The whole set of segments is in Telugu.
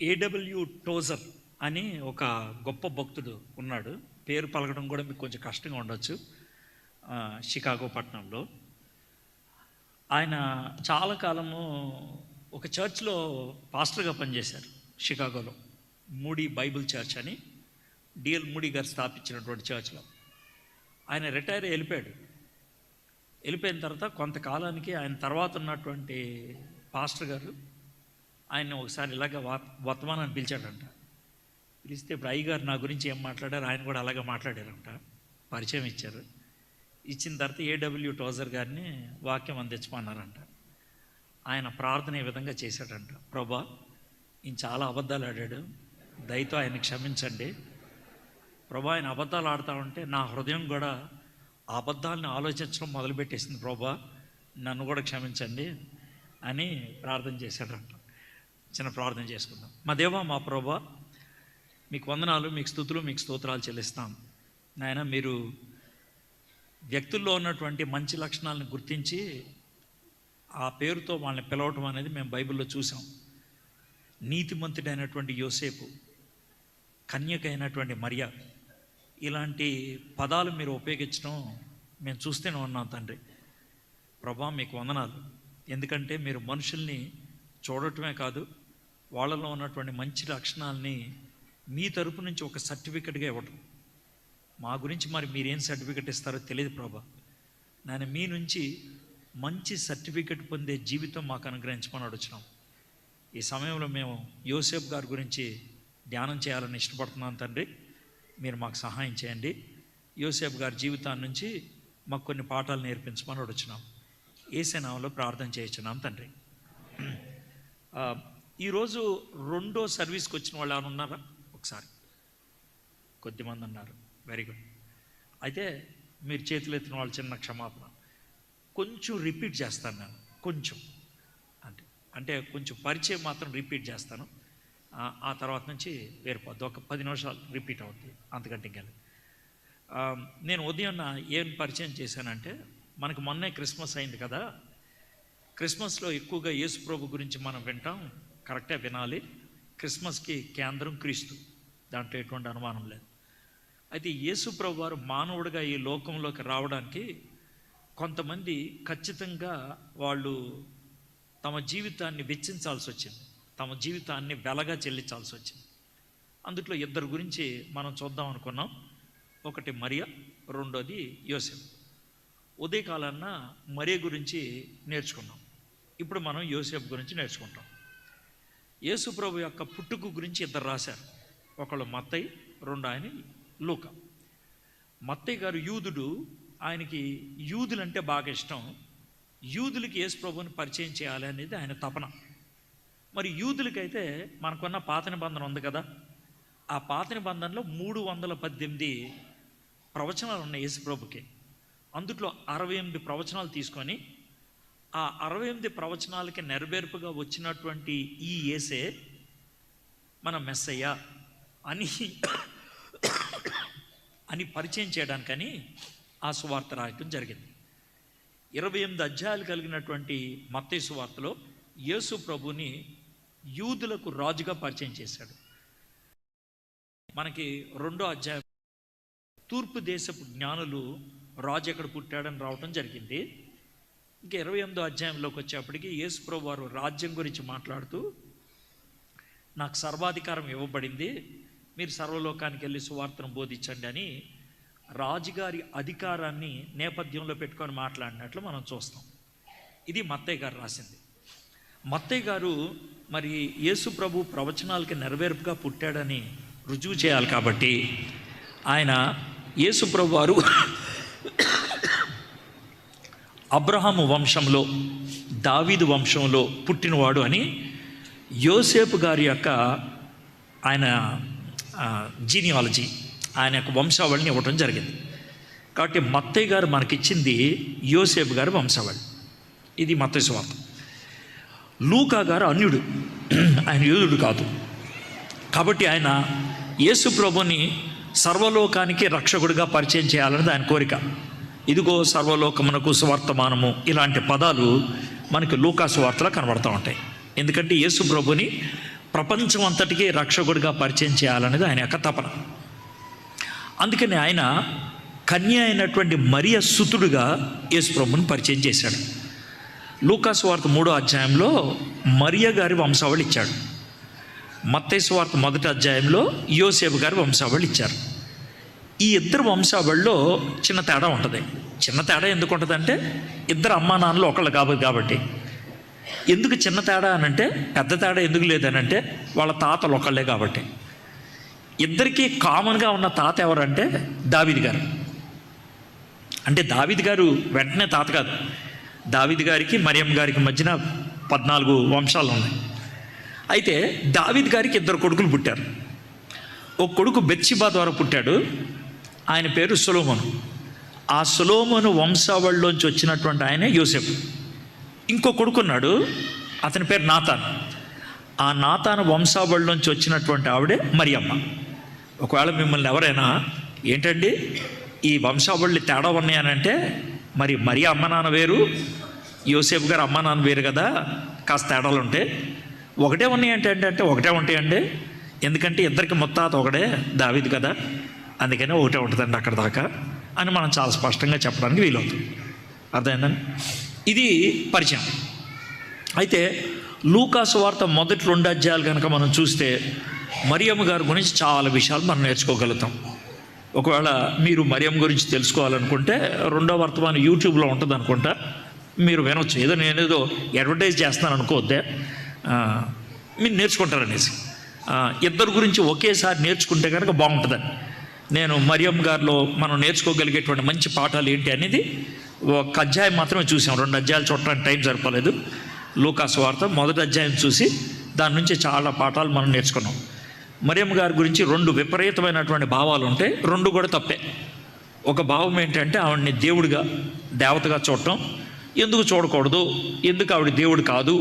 ఏడబ్ల్యూ టోజర్ అని ఒక గొప్ప భక్తుడు ఉన్నాడు. పేరు పలకడం కూడా మీకు కొంచెం కష్టంగా ఉండొచ్చు. షికాగో పట్టణంలో ఆయన చాలా కాలము ఒక చర్చ్లో పాస్టర్గా పనిచేశారు. షికాగోలో మూడీ బైబిల్ చర్చ్ అని డిఎల్ మూడీ గారు స్థాపించినటువంటి చర్చ్లో ఆయన రిటైర్ వెళ్ళిపోయాడు. వెళ్ళిపోయిన తర్వాత కొంతకాలానికి ఆయన తర్వాత ఉన్నటువంటి పాస్టర్ గారు ఆయన ఒకసారి ఇలాగ వర్తమానాన్ని పిలిచాడంట. పిలిస్తే ఇప్పుడు అయ్యగారు నా గురించి ఏం మాట్లాడారు, ఆయన కూడా అలాగే మాట్లాడారంట. పరిచయం ఇచ్చారు. ఇచ్చిన తర్వాత ఏడబ్ల్యూ టోజర్ గారిని వాక్యం అందించమన్నారంట. ఆయన ప్రార్థన ఈ విధంగా చేశాడంట: ప్రభా, ఈయన చాలా అబద్ధాలు ఆడాడు, దయతో ఆయన క్షమించండి. ప్రభా, ఆయన అబద్ధాలు ఆడుతూ ఉంటే నా హృదయం కూడా ఆ అబద్ధాలను ఆలోచించడం మొదలుపెట్టేసింది. ప్రభా, నన్ను కూడా క్షమించండి అని ప్రార్థన చేశాడంట. చిన్న ప్రార్థన చేసుకుందాం. మా దేవా, మా ప్రభా, మీకు వందనాలు, మీకు స్తుతులు, మీకు స్తోత్రాలు చెల్లిస్తాం. నాయన, మీరు వ్యక్తుల్లో ఉన్నటువంటి మంచి లక్షణాలను గుర్తించి ఆ పేరుతో వాళ్ళని పిలవటం అనేది మేము బైబిల్లో చూసాం. నీతిమంతుడైనటువంటి యోసేపు, కన్యక అయినటువంటి మరియా, ఇలాంటి పదాలు మీరు ఉపయోగించడం మేము చూస్తూనే ఉన్నాం తండ్రి. ప్రభా, మీకు వందనాలు. ఎందుకంటే మీరు మనుషుల్ని చూడటమే కాదు, వాళ్ళలో ఉన్నటువంటి మంచి లక్షణాలని మీ తరపు నుంచి ఒక సర్టిఫికెట్గా ఇవ్వటం. మా గురించి మరి మీరేం సర్టిఫికెట్ ఇస్తారో తెలియదు ప్రభా. నేను మీ నుంచి మంచి సర్టిఫికెట్ పొందే జీవితం మాకు అనుగ్రహించమని అడుగుతున్నాం. ఈ సమయంలో మేము యోసేపు గారి గురించి ధ్యానం చేయాలని ఇష్టపడుతున్నాం తండ్రి. మీరు మాకు సహాయం చేయండి. యోసేపు గారి జీవితాన్ని నుంచి మాకు కొన్ని పాఠాలు నేర్పించమని అడుగుతున్నాం. యేసు నామములో ప్రార్థన చేయించున్నాం తండ్రి. ఈరోజు రెండో సర్వీస్కి వచ్చిన వాళ్ళు ఏమైనా ఉన్నారా? ఒకసారి కొద్దిమంది ఉన్నారు. Very good. అయితే మీరు చేతులు ఎత్తిన వాళ్ళు చిన్న క్షమాపణ. కొంచెం రిపీట్ చేస్తాను నేను, కొంచెం అంటే కొంచెం పరిచయం మాత్రం రిపీట్ చేస్తాను. ఆ తర్వాత నుంచి వేరిపోద్ది. ఒక 10 నిమిషాలు రిపీట్ అవుతుంది, అంతకంటే ఇంకా. నేను ఉదయం ఏం పరిచయం చేశానంటే, మనకు మొన్నే క్రిస్మస్ అయింది కదా. క్రిస్మస్లో ఎక్కువగా యేసు ప్రభు గురించి మనం వింటాం. కరెక్టే, వినాలి. క్రిస్మస్కి కేంద్రం క్రీస్తు, దాంట్లో ఎటువంటి అనుమానం లేదు. అయితే యేసు ప్రభు వారు మానవుడిగా ఈ లోకంలోకి రావడానికి కొంతమంది ఖచ్చితంగా వాళ్ళు తమ జీవితాన్ని వెచ్చించాల్సి వచ్చింది, తమ జీవితాన్ని వెలగా చెల్లించాల్సి వచ్చింది. అందుట్లో ఇద్దరు గురించి మనం చూద్దాం అనుకున్నాం. ఒకటి మరియా, రెండోది యోసేపు. ఉదయకాలాన్న మరియా గురించి నేర్చుకున్నాం. ఇప్పుడు మనం యోసేపు గురించి నేర్చుకుంటాం. యేసు ప్రభు యొక్క పుట్టుక గురించి ఇద్దరు రాశారు. ఒకళ్ళు మత్తయి, రెండు ఆయన లూకా. మత్తయి గారు యూదుడు, ఆయనకి యూదులంటే బాగా ఇష్టం. యూదులకి యేసు ప్రభువుని పరిచయం చేయాలి అనేది ఆయన తపన. మరి యూదులకైతే మనకున్న పాత నిబంధన ఉంది కదా, ఆ పాత నిబంధనలో 318 ప్రవచనాలు ఉన్నాయి యేసు ప్రభుకి. అందుట్లో 68 ప్రవచనాలు తీసుకొని ఆ 68 ప్రవచనాలకి నెరవేర్పుగా వచ్చినటువంటి ఈ యేసే మన మెస్సయ్య అని పరిచయం చేయడానికని ఆ సువార్త రాయటం జరిగింది. 28 అధ్యాయాలు కలిగినటువంటి మత్తయి సువార్తలో యేసు ప్రభుని యూదులకు రాజుగా పరిచయం చేశాడు. మనకి 2వ అధ్యాయం తూర్పు దేశపు జ్ఞానులు రాజు ఎక్కడ పుట్టాడని రావటం జరిగింది. ఇంకా 28వ అధ్యాయంలోకి వచ్చేప్పటికి యేసు ప్రభు వారు రాజ్యం గురించి మాట్లాడుతూ, నాకు సర్వాధికారం ఇవ్వబడింది, మీరు సర్వలోకానికి వెళ్ళి సువార్తను బోధించండి అని రాజుగారి అధికారాన్ని నేపథ్యంలో పెట్టుకొని మాట్లాడినట్లు మనం చూస్తాం. ఇది మత్తయి గారు రాసింది. మత్తయి గారు మరి యేసు ప్రభు ప్రవచనాలకి నెరవేర్పుగా పుట్టాడని రుజువు చేయాలి కాబట్టి ఆయన యేసు ప్రభు వారు అబ్రహాము వంశంలో, దావీదు వంశంలో పుట్టినవాడు అని యోసేపు గారి యొక్క ఆయన జీనియాలజీ, ఆయన యొక్క వంశావళిని ఇవ్వటం జరిగింది. కాబట్టి మత్తయి గారు మనకిచ్చింది యోసేపు గారి వంశావళి. ఇది మత్తయి సువార్త. లూకా గారు అన్యుడు, ఆయన యూదుడు కాదు. కాబట్టి ఆయన యేసు ప్రభుని సర్వలోకానికి రక్షకుడిగా పరిచయం చేయాలన్నది ఆయన కోరిక. ఇదిగో సర్వలోకమునకు సువర్తమానము, ఇలాంటి పదాలు మనకి లూకా సువార్తలో కనబడుతూ ఉంటాయి. ఎందుకంటే యేసు ప్రభుని ప్రపంచం అంతటికీ రక్షకుడిగా పరిచయం చేయాలనేది ఆయన యొక్క తపన. అందుకని ఆయన కన్య అయినటువంటి మరియ సుతుడుగా యేసు ప్రభువుని పరిచయం చేశాడు. లూకాసు వార్త 3వ అధ్యాయంలో మరియ గారి వంశావళి ఇచ్చాడు. మత్తయి సువార్త 1వ అధ్యాయంలో యోసేపు గారి వంశావళి ఇచ్చారు. ఈ ఇద్దరు వంశావళిలో చిన్న తేడా ఉంటుంది. చిన్న తేడా ఎందుకు ఉంటుందంటే ఇద్దరు అమ్మా నాన్నలు ఒకళ్ళు కాబట్టి. ఎందుకు చిన్న తేడా అనంటే, పెద్ద తేడా ఎందుకు లేదనంటే వాళ్ళ తాతలు ఒకళ్ళే కాబట్టి. ఇద్దరికీ కామన్గా ఉన్న తాత ఎవరంటే దావీదు గారు. అంటే దావీదు గారు వెంటనే తాత కాదు. దావీదు గారికి మరియమ్మ గారికి మధ్యన 14 వంశాలు ఉన్నాయి. అయితే దావీదు గారికి 2 కొడుకులు పుట్టారు. ఒక కొడుకు బెత్షెబా ద్వారా పుట్టాడు. ఆయన పేరు సొలొమోను. ఆ సొలొమోను వంశావళిలోంచి వచ్చినటువంటి ఆయనే యోసేపు. ఇంకో కొడుకున్నాడు, అతని పేరు నాతాన్. ఆ నాతాను వంశావళిలోంచి వచ్చినటువంటి ఆవిడే మరియమ్మ. ఒకవేళ మిమ్మల్ని ఎవరైనా ఏంటండి ఈ వంశావళి తేడా ఉన్నాయనంటే, మరి మరియ అమ్మ నాన్న వేరు, యోసేపు గారు అమ్మ నాన్న వేరు కదా, కాస్త తేడాలు ఉంటాయి. ఒకటే ఉన్నాయి అంటే ఒకటే ఉంటాయండి. ఎందుకంటే ఇద్దరికి ముత్తాత ఒకడే దావీదు కదా, అందుకనే ఒకటే ఉంటుందండి అక్కడ దాకా అని మనం చాలా స్పష్టంగా చెప్పడానికి వీలవుతుంది. అర్థమైందండి? ఇది పరిచయం. అయితే లూకాసు వార్త మొదటి 2 అధ్యాయాలు కనుక మనం చూస్తే మరియమ్మ గారి గురించి చాలా విషయాలు మనం నేర్చుకోగలుగుతాం. ఒకవేళ మీరు మరియమ్మ గురించి తెలుసుకోవాలనుకుంటే 2వ వర్తమానం యూట్యూబ్లో ఉంటుంది అనుకుంటా, మీరు వినొచ్చు. ఏదో నేనేదో అడ్వర్టైజ్ చేస్తున్నాను అనుకోవద్దే, మీరు నేర్చుకుంటారనేసి. ఇద్దరు గురించి ఒకేసారి నేర్చుకుంటే కనుక బాగుంటుందని. నేను మరియమ్మ గారిలో మనం నేర్చుకోగలిగేటువంటి మంచి పాఠాలు ఏంటి అనేది ఒక అధ్యాయం మాత్రమే చూసాం. 2 అధ్యాయాలు చూడటానికి టైం సరిపోలేదు. లూకాసు వార్త 1వ అధ్యాయం చూసి దాని నుంచి చాలా పాఠాలు మనం నేర్చుకున్నాం. మరియమ్మ గారి గురించి 2 విపరీతమైనటువంటి భావాలు ఉంటాయి. 2 కూడా తప్పే. ఒక భావం ఏంటంటే ఆవిడని దేవుడిగా, దేవతగా చూడటం. ఎందుకు చూడకూడదు, ఎందుకు ఆవిడ దేవుడు కాదు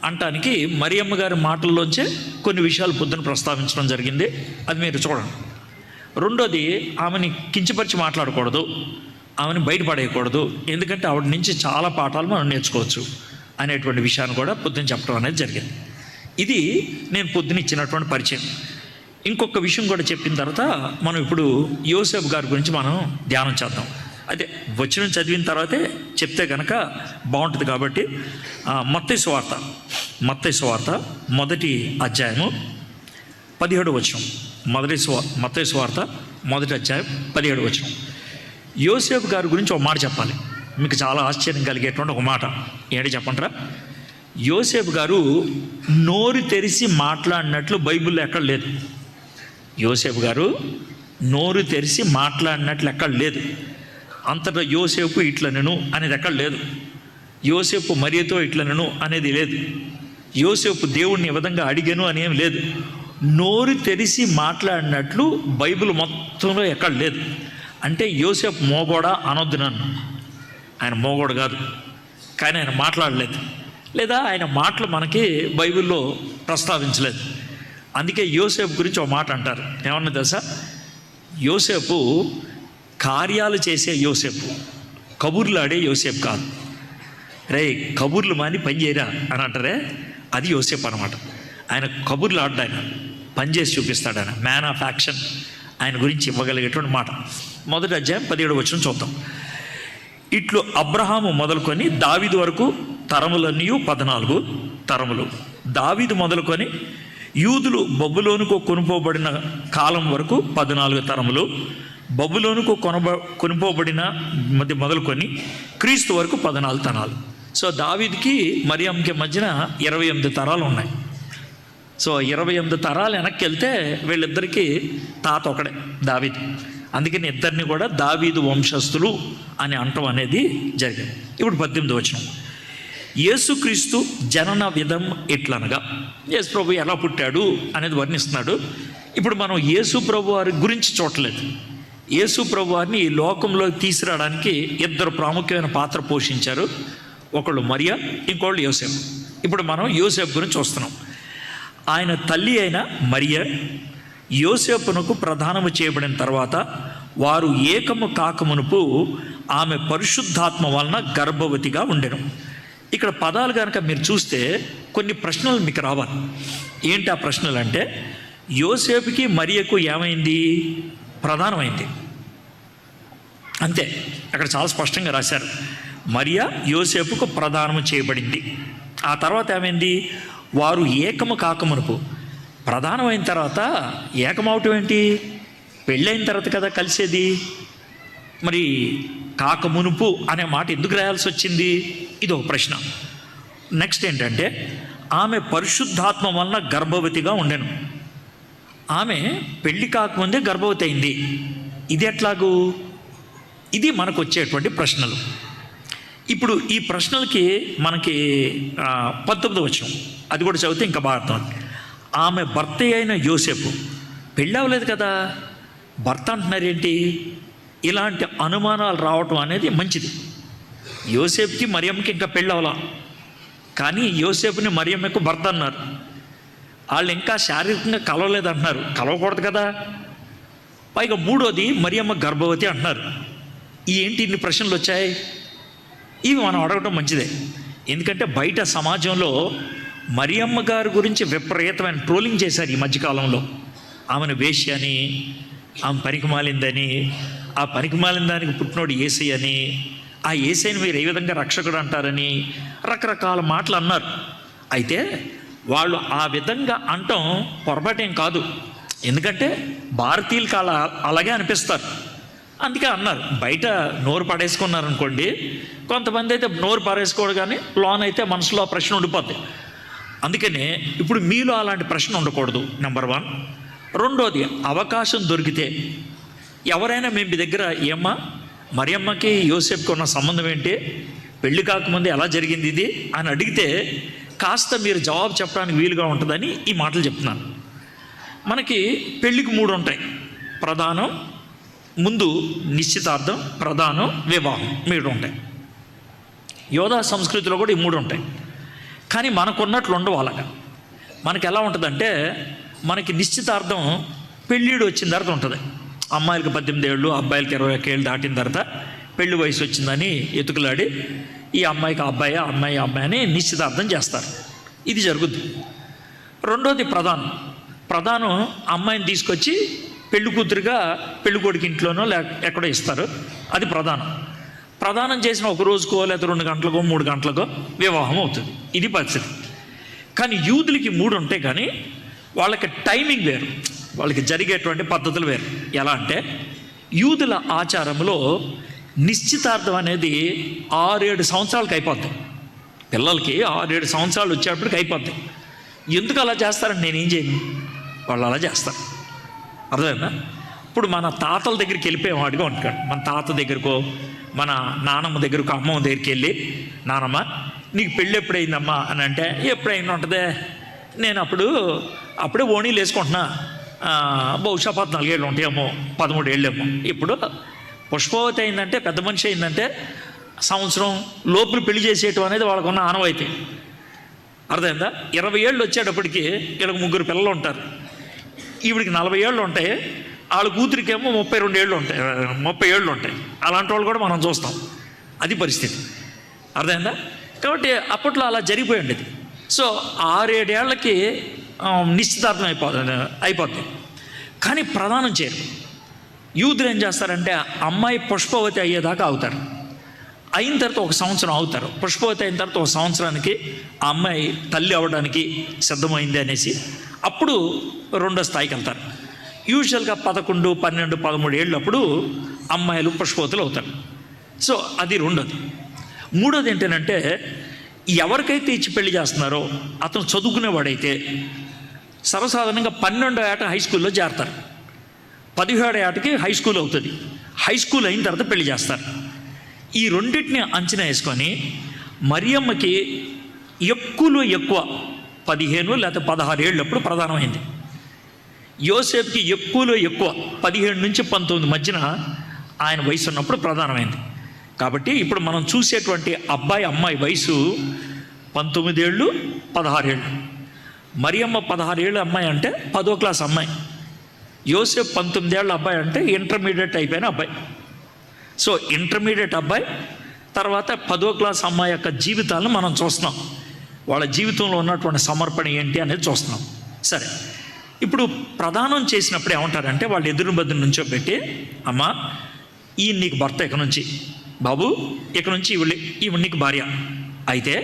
అంటానికి మరియమ్మ గారి మాటల్లోంచే కొన్ని విషయాలు పొద్దున ప్రస్తావించడం జరిగింది. అది మీరు చూడండి. 2వది, ఆమెని కించపరిచి మాట్లాడకూడదు, ఆమెను బయటపడేయకూడదు, ఎందుకంటే ఆవిడ నుంచి చాలా పాఠాలు మనం నేర్చుకోవచ్చు అనేటువంటి విషయాన్ని కూడా పొద్దున చెప్పడం అనేది జరిగింది. ఇది నేను పొద్దున ఇచ్చినటువంటి పరిచయం. ఇంకొక విషయం కూడా చెప్పిన తర్వాత మనం ఇప్పుడు యోసేపు గారి గురించి మనం ధ్యానం చేద్దాం. అయితే వచనం చదివిన తర్వాతే చెప్తే కనుక బాగుంటుంది కాబట్టి మత్తయి సువార్త 1వ అధ్యాయము 17వ వచనం. మత్తయి సువార్త 1వ అధ్యాయం 17వ వచనం. యోసేపు గారి గురించి ఒక మాట చెప్పాలి. మీకు చాలా ఆశ్చర్యం కలిగేటువంటి ఒక మాట ఏంటి చెప్పంటారా? యోసేపు గారు నోరు తెరిచి మాట్లాడినట్లు బైబిల్లో ఎక్కడ లేదు. యోసేపు గారు నోరు తెరిచి మాట్లాడినట్లు ఎక్కడ లేదు. అంతటా యోసేపు ఇట్లనెను అనేది ఎక్కడ లేదు. యోసేపు మరియతో ఇట్లనెను అనేది లేదు. యోసేపు దేవుణ్ణి ఈ విధంగా అడిగాను అని ఏం లేదు. నోరు తెరిచి మాట్లాడినట్లు బైబిల్ మొత్తంలో ఎక్కడ లేదు. అంటే యోసేపు మోగోడా అనొద్దు నన్ను. ఆయన మోగోడు కాదు, కానీ ఆయన మాట్లాడలేదు, లేదా ఆయన మాటలు మనకి బైబిల్లో ప్రస్తావించలేదు. అందుకే యోసేపు గురించి ఒక మాట అంటారు. ఏమన్నా తెలుసా? యోసేపు కార్యాలు చేసే యోసేపు, కబుర్లు ఆడే యోసేపు కాదు. రే కబుర్లు మాని పని చేయరా అని అంటారే, అది యోసేపు అనమాట. ఆయన కబుర్లు ఆడ్డా, ఆయన పని చేసి చూపిస్తాడు. ఆయన మ్యాన్ ఆఫ్ యాక్షన్. ఆయన గురించి ఇవ్వగలిగేటువంటి మాట. 1వ అధ్యాయం 17వ వచనం చూద్దాం. ఇట్లు అబ్రహాము మొదలుకొని దావీదు వరకు తరములన్నీ 14 తరములు. దావీదు మొదలుకొని యూదులు బబులోనుకు కొనుపోబడిన కాలం వరకు 14 తరములు. బబులోనుకు కొనుపోబడిన మొదలుకొని క్రీస్తు వరకు 14 తరాలు. సో దావీదుకి మరియమ్మకి మధ్యన 28 తరాలు ఉన్నాయి. సో 28 తరాలు వెనక్కి వెళ్తే వీళ్ళిద్దరికీ తాత ఒకడే, దావీదు. అందుకని ఇద్దరిని కూడా దావీదు వంశస్థులు అని అంటం అనేది జరిగింది. ఇప్పుడు 18వ వచనం. యేసుక్రీస్తు జనన విధం ఎట్లనగా, యేసు ప్రభు ఎలా పుట్టాడు అనేది వర్ణిస్తున్నాడు. ఇప్పుడు మనం యేసు ప్రభు వారి గురించి చూడలేదు. యేసు ప్రభు వారిని ఈ లోకంలోకి తీసుకురావడానికి 2 ప్రాముఖ్యమైన పాత్ర పోషించారు. ఒకళ్ళు మరియ, ఇంకోళ్ళు యోసేపు. ఇప్పుడు మనం యోసేపు గురించి చూస్తున్నాం. ఆయన తల్లి అయిన మరియ యోసేపునకు ప్రధానము చేయబడిన తర్వాత వారు ఏకము కాకమునుపు ఆమె పరిశుద్ధాత్మ వలన గర్భవతిగా ఉండెను. ఇక్కడ పదాలు కనుక మీరు చూస్తే కొన్ని ప్రశ్నలు మీకు రావాలి. ఏంటి ఆ ప్రశ్నలు అంటే, యోసేపుకి మరియకు ఏమైంది? ప్రధానమైంది. అంతే, అక్కడ చాలా స్పష్టంగా రాశారు. మరియ యోసేపుకు ప్రదానము చేయబడింది. ఆ తర్వాత ఏమైంది? వారు ఏకము కాకమునుపు. ప్రధానమైన తర్వాత ఏకమవటం ఏంటి? పెళ్ళైన తర్వాత కదా కలిసేది. మరి కాకమునుపు అనే మాట ఎందుకు రాయాల్సి వచ్చింది? ఇది ఒక ప్రశ్న. నెక్స్ట్ ఏంటంటే, ఆమె పరిశుద్ధాత్మ వలన గర్భవతిగా ఉండెను. ఆమె పెళ్ళి కాకముందే గర్భవతి అయింది. ఇది ఎట్లాగూ? ఇది మనకు వచ్చేటువంటి ప్రశ్నలు. ఇప్పుడు ఈ ప్రశ్నలకి మనకి 19వ వచనం అది కూడా చదివితే ఇంకా బాగా అర్థం. ఆమె భర్త అయిన యోసేపు పెళ్ళి అవ్వలేదు కదా, భర్త అంటున్నారేంటి? ఇలాంటి అనుమానాలు రావటం అనేది మంచిది. యోసేపుకి మరియమ్మకి ఇంకా పెళ్ళి అవ్వాల, కానీ యోసేపుని మరియమ్మకు భర్త అన్నారు. వాళ్ళు ఇంకా శారీరకంగా కలవలేదంటున్నారు, కలవకూడదు కదా. పైగా మూడోది మరియమ్మ గర్భవతి అంటున్నారు. ఏంటి ఇన్ని ప్రశ్నలు వచ్చాయి? ఇవి మనం అడగటం మంచిదే. ఎందుకంటే బయట సమాజంలో మరియమ్మ గారి గురించి విపరీతమైన ట్రోలింగ్ చేశారు ఈ మధ్యకాలంలో. ఆమెను వేశ్య అని, ఆమె పనికిమాలిందని, ఆ పనికిమాలిన దానికి పుట్టినోడు యేసయ్య అని, ఆ యేసయ్యని మీరు ఏ విధంగా రక్షకుడు అంటారని రకరకాల మాటలు అన్నారు. అయితే వాళ్ళు ఆ విధంగా అంటాం పొరపాటేం కాదు. ఎందుకంటే భారతీయులకు అలాగే అనిపిస్తారు, అందుకే అన్నారు. బయట నోరు పడేసుకున్నారనుకోండి, కొంతమంది అయితే నోరు పారేసుకోడు, కానీ లోన్ అయితే మనసులో ప్రశ్న ఉండిపోద్ది. అందుకనే ఇప్పుడు మీలో అలాంటి ప్రశ్న ఉండకూడదు, నెంబర్ 1. రెండోది, అవకాశం దొరికితే ఎవరైనా మేము మీ దగ్గర ఏమ్మా మరియమ్మకి యోసేపుకి ఉన్న సంబంధం ఏంటి, పెళ్ళి కాకముందే ఎలా జరిగింది ఇది అని అడిగితే కాస్త మీరు జవాబు చెప్పడానికి వీలుగా ఉంటుందని ఈ మాటలు చెప్తున్నాను. మనకి పెళ్ళికి 3 ఉంటాయి. ప్రధానం, ముందు నిశ్చితార్థం, ప్రధానం, వివాహం, 3 ఉంటాయి. యోధా సంస్కృతిలో కూడా ఈ 3 ఉంటాయి. కానీ మనకున్నట్లు ఉండవు అలాగా. మనకి ఎలా ఉంటుందంటే, మనకి నిశ్చితార్థం పెళ్ళిడు వచ్చిన తర్వాత ఉంటుంది. అమ్మాయిలకి 18 ఏళ్ళు, అబ్బాయిలకి 21 ఏళ్ళు దాటిన తర్వాత పెళ్లి వయసు వచ్చిందని ఎతుకులాడి ఈ అమ్మాయికి అబ్బాయి, అమ్మాయి అని నిశ్చితార్థం చేస్తారు. ఇది జరుగుద్ది. రెండోది ప్రధానం అమ్మాయిని తీసుకొచ్చి పెళ్లి కూతురుగా పెళ్లి కొడుకు ఇంట్లోనో ఎక్కడో ఇస్తారు. అది ప్రధానం చేసిన 1 రోజుకో లేదా 2 గంటలకో 3 గంటలకో వివాహం అవుతుంది. ఇది పరిస్థితి. కానీ యూదులకి 3 ఉంటాయి, కానీ వాళ్ళకి టైమింగ్ వేరు, వాళ్ళకి జరిగేటువంటి పద్ధతులు వేరు. ఎలా అంటే, యూదుల ఆచారంలో నిశ్చితార్థం అనేది 6-7 సంవత్సరాలకు అయిపోద్ది. పిల్లలకి 6-7 సంవత్సరాలు వచ్చేటప్పటికి అయిపోద్ది. ఎందుకు అలా చేస్తారని నేనేం చేయను, వాళ్ళు అలా చేస్తారు. అర్థమైందా? ఇప్పుడు మన తాతల దగ్గరికి వెళ్ళిపోయేవాడిగా ఉంటాడు. మన తాత దగ్గరకో మన నానమ్మ దగ్గరకు, అమ్మమ్మ దగ్గరికి వెళ్ళి, నానమ్మ నీకు పెళ్ళి ఎప్పుడైందమ్మా అని అంటే, ఎప్పుడైంది ఉంటుందే, నేను అప్పుడే ఓణీలు వేసుకుంటున్నా, బహుశా 14 ఏళ్ళు ఉంటాయేమో, 13 ఏళ్ళేమో. ఇప్పుడు పుష్పవతి అయిందంటే, పెద్ద మనిషి అయిందంటే సంవత్సరం లోపల పెళ్లి చేసేయటం అనేది వాళ్ళకున్న ఆనవాయితీ. అర్థమైందా? 20 ఏళ్ళు వచ్చేటప్పటికి వీళ్ళకి 3 పిల్లలు ఉంటారు. ఈవిడికి 40 ఏళ్ళు ఉంటాయి, వాళ్ళ కూతురికేమో 32 ఏళ్ళు ఉంటాయి, 30 ఏళ్ళు ఉంటాయి. అలాంటి వాళ్ళు కూడా మనం చూస్తాం. అది పరిస్థితి. అర్థమైందా? కాబట్టి అప్పట్లో అలా జరిగిపోయి ఉండేది. సో 6-7 ఏళ్ళకి నిశ్చితార్థం అయిపోద్ది. కానీ ప్రదానం చేయరు. యూదులు ఏం చేస్తారంటే, అమ్మాయి పుష్పవతి అయ్యేదాకా అవుతారు. అయిన తర్వాత 1 సంవత్సరం అవుతారు. పుష్పవతి అయిన తర్వాత 1 సంవత్సరానికి ఆ అమ్మాయి తల్లి అవ్వడానికి సిద్ధమైంది అనేసి అప్పుడు 2వ స్థాయికి వెళ్తారు. యూజువల్గా 11, 12, 13 ఏళ్ళు అప్పుడు అమ్మాయిలు పుష్పవతులు అవుతారు. సో అది రెండోది. మూడోది ఏంటంటే, ఎవరికైతే ఇచ్చి పెళ్లి చేస్తున్నారో అతను చదువుకునేవాడైతే సర్వసాధారణంగా 12వ ఏట హై స్కూల్లో చేరతారు. 17వ ఏటకి హై స్కూల్ అవుతుంది. హై స్కూల్ అయిన తర్వాత పెళ్లి చేస్తారు. ఈ రెండింటిని అంచనా వేసుకొని మరియమ్మకి ఎక్కువ 15 లేకపోతే 16 ఏళ్ళప్పుడు ప్రధానమైంది. యోసేపుకి ఎక్కువ 17 నుంచి 19 మధ్యన ఆయన వయసు ఉన్నప్పుడు ప్రధానమైంది. కాబట్టి ఇప్పుడు మనం చూసేటువంటి అబ్బాయి అమ్మాయి వయసు 19 ఏళ్ళు, 16 ఏళ్ళు. మరియమ్మ 16 ఏళ్ళ అమ్మాయి అంటే 10వ క్లాస్ అమ్మాయి. యోసేపు 19 ఏళ్ళ అబ్బాయి అంటే ఇంటర్మీడియట్ అయిపోయిన అబ్బాయి. సో ఇంటర్మీడియట్ అబ్బాయి తర్వాత 10వ క్లాస్ అమ్మాయి యొక్క జీవితాలను మనం చూస్తున్నాం. వాళ్ళ జీవితంలో ఉన్నటువంటి సమర్పణ ఏంటి అనేది చూస్తున్నాం. సరే, ఇప్పుడు ప్రదానం చేసినప్పుడు ఏమంటారంటే వాళ్ళు ఎదురు బదులు నుంచోబెట్టి, అమ్మా ఈ నీకు భర్త, ఇక నుంచి బాబు ఇక నుంచి ఈవిడ నీకు భార్య. అయితే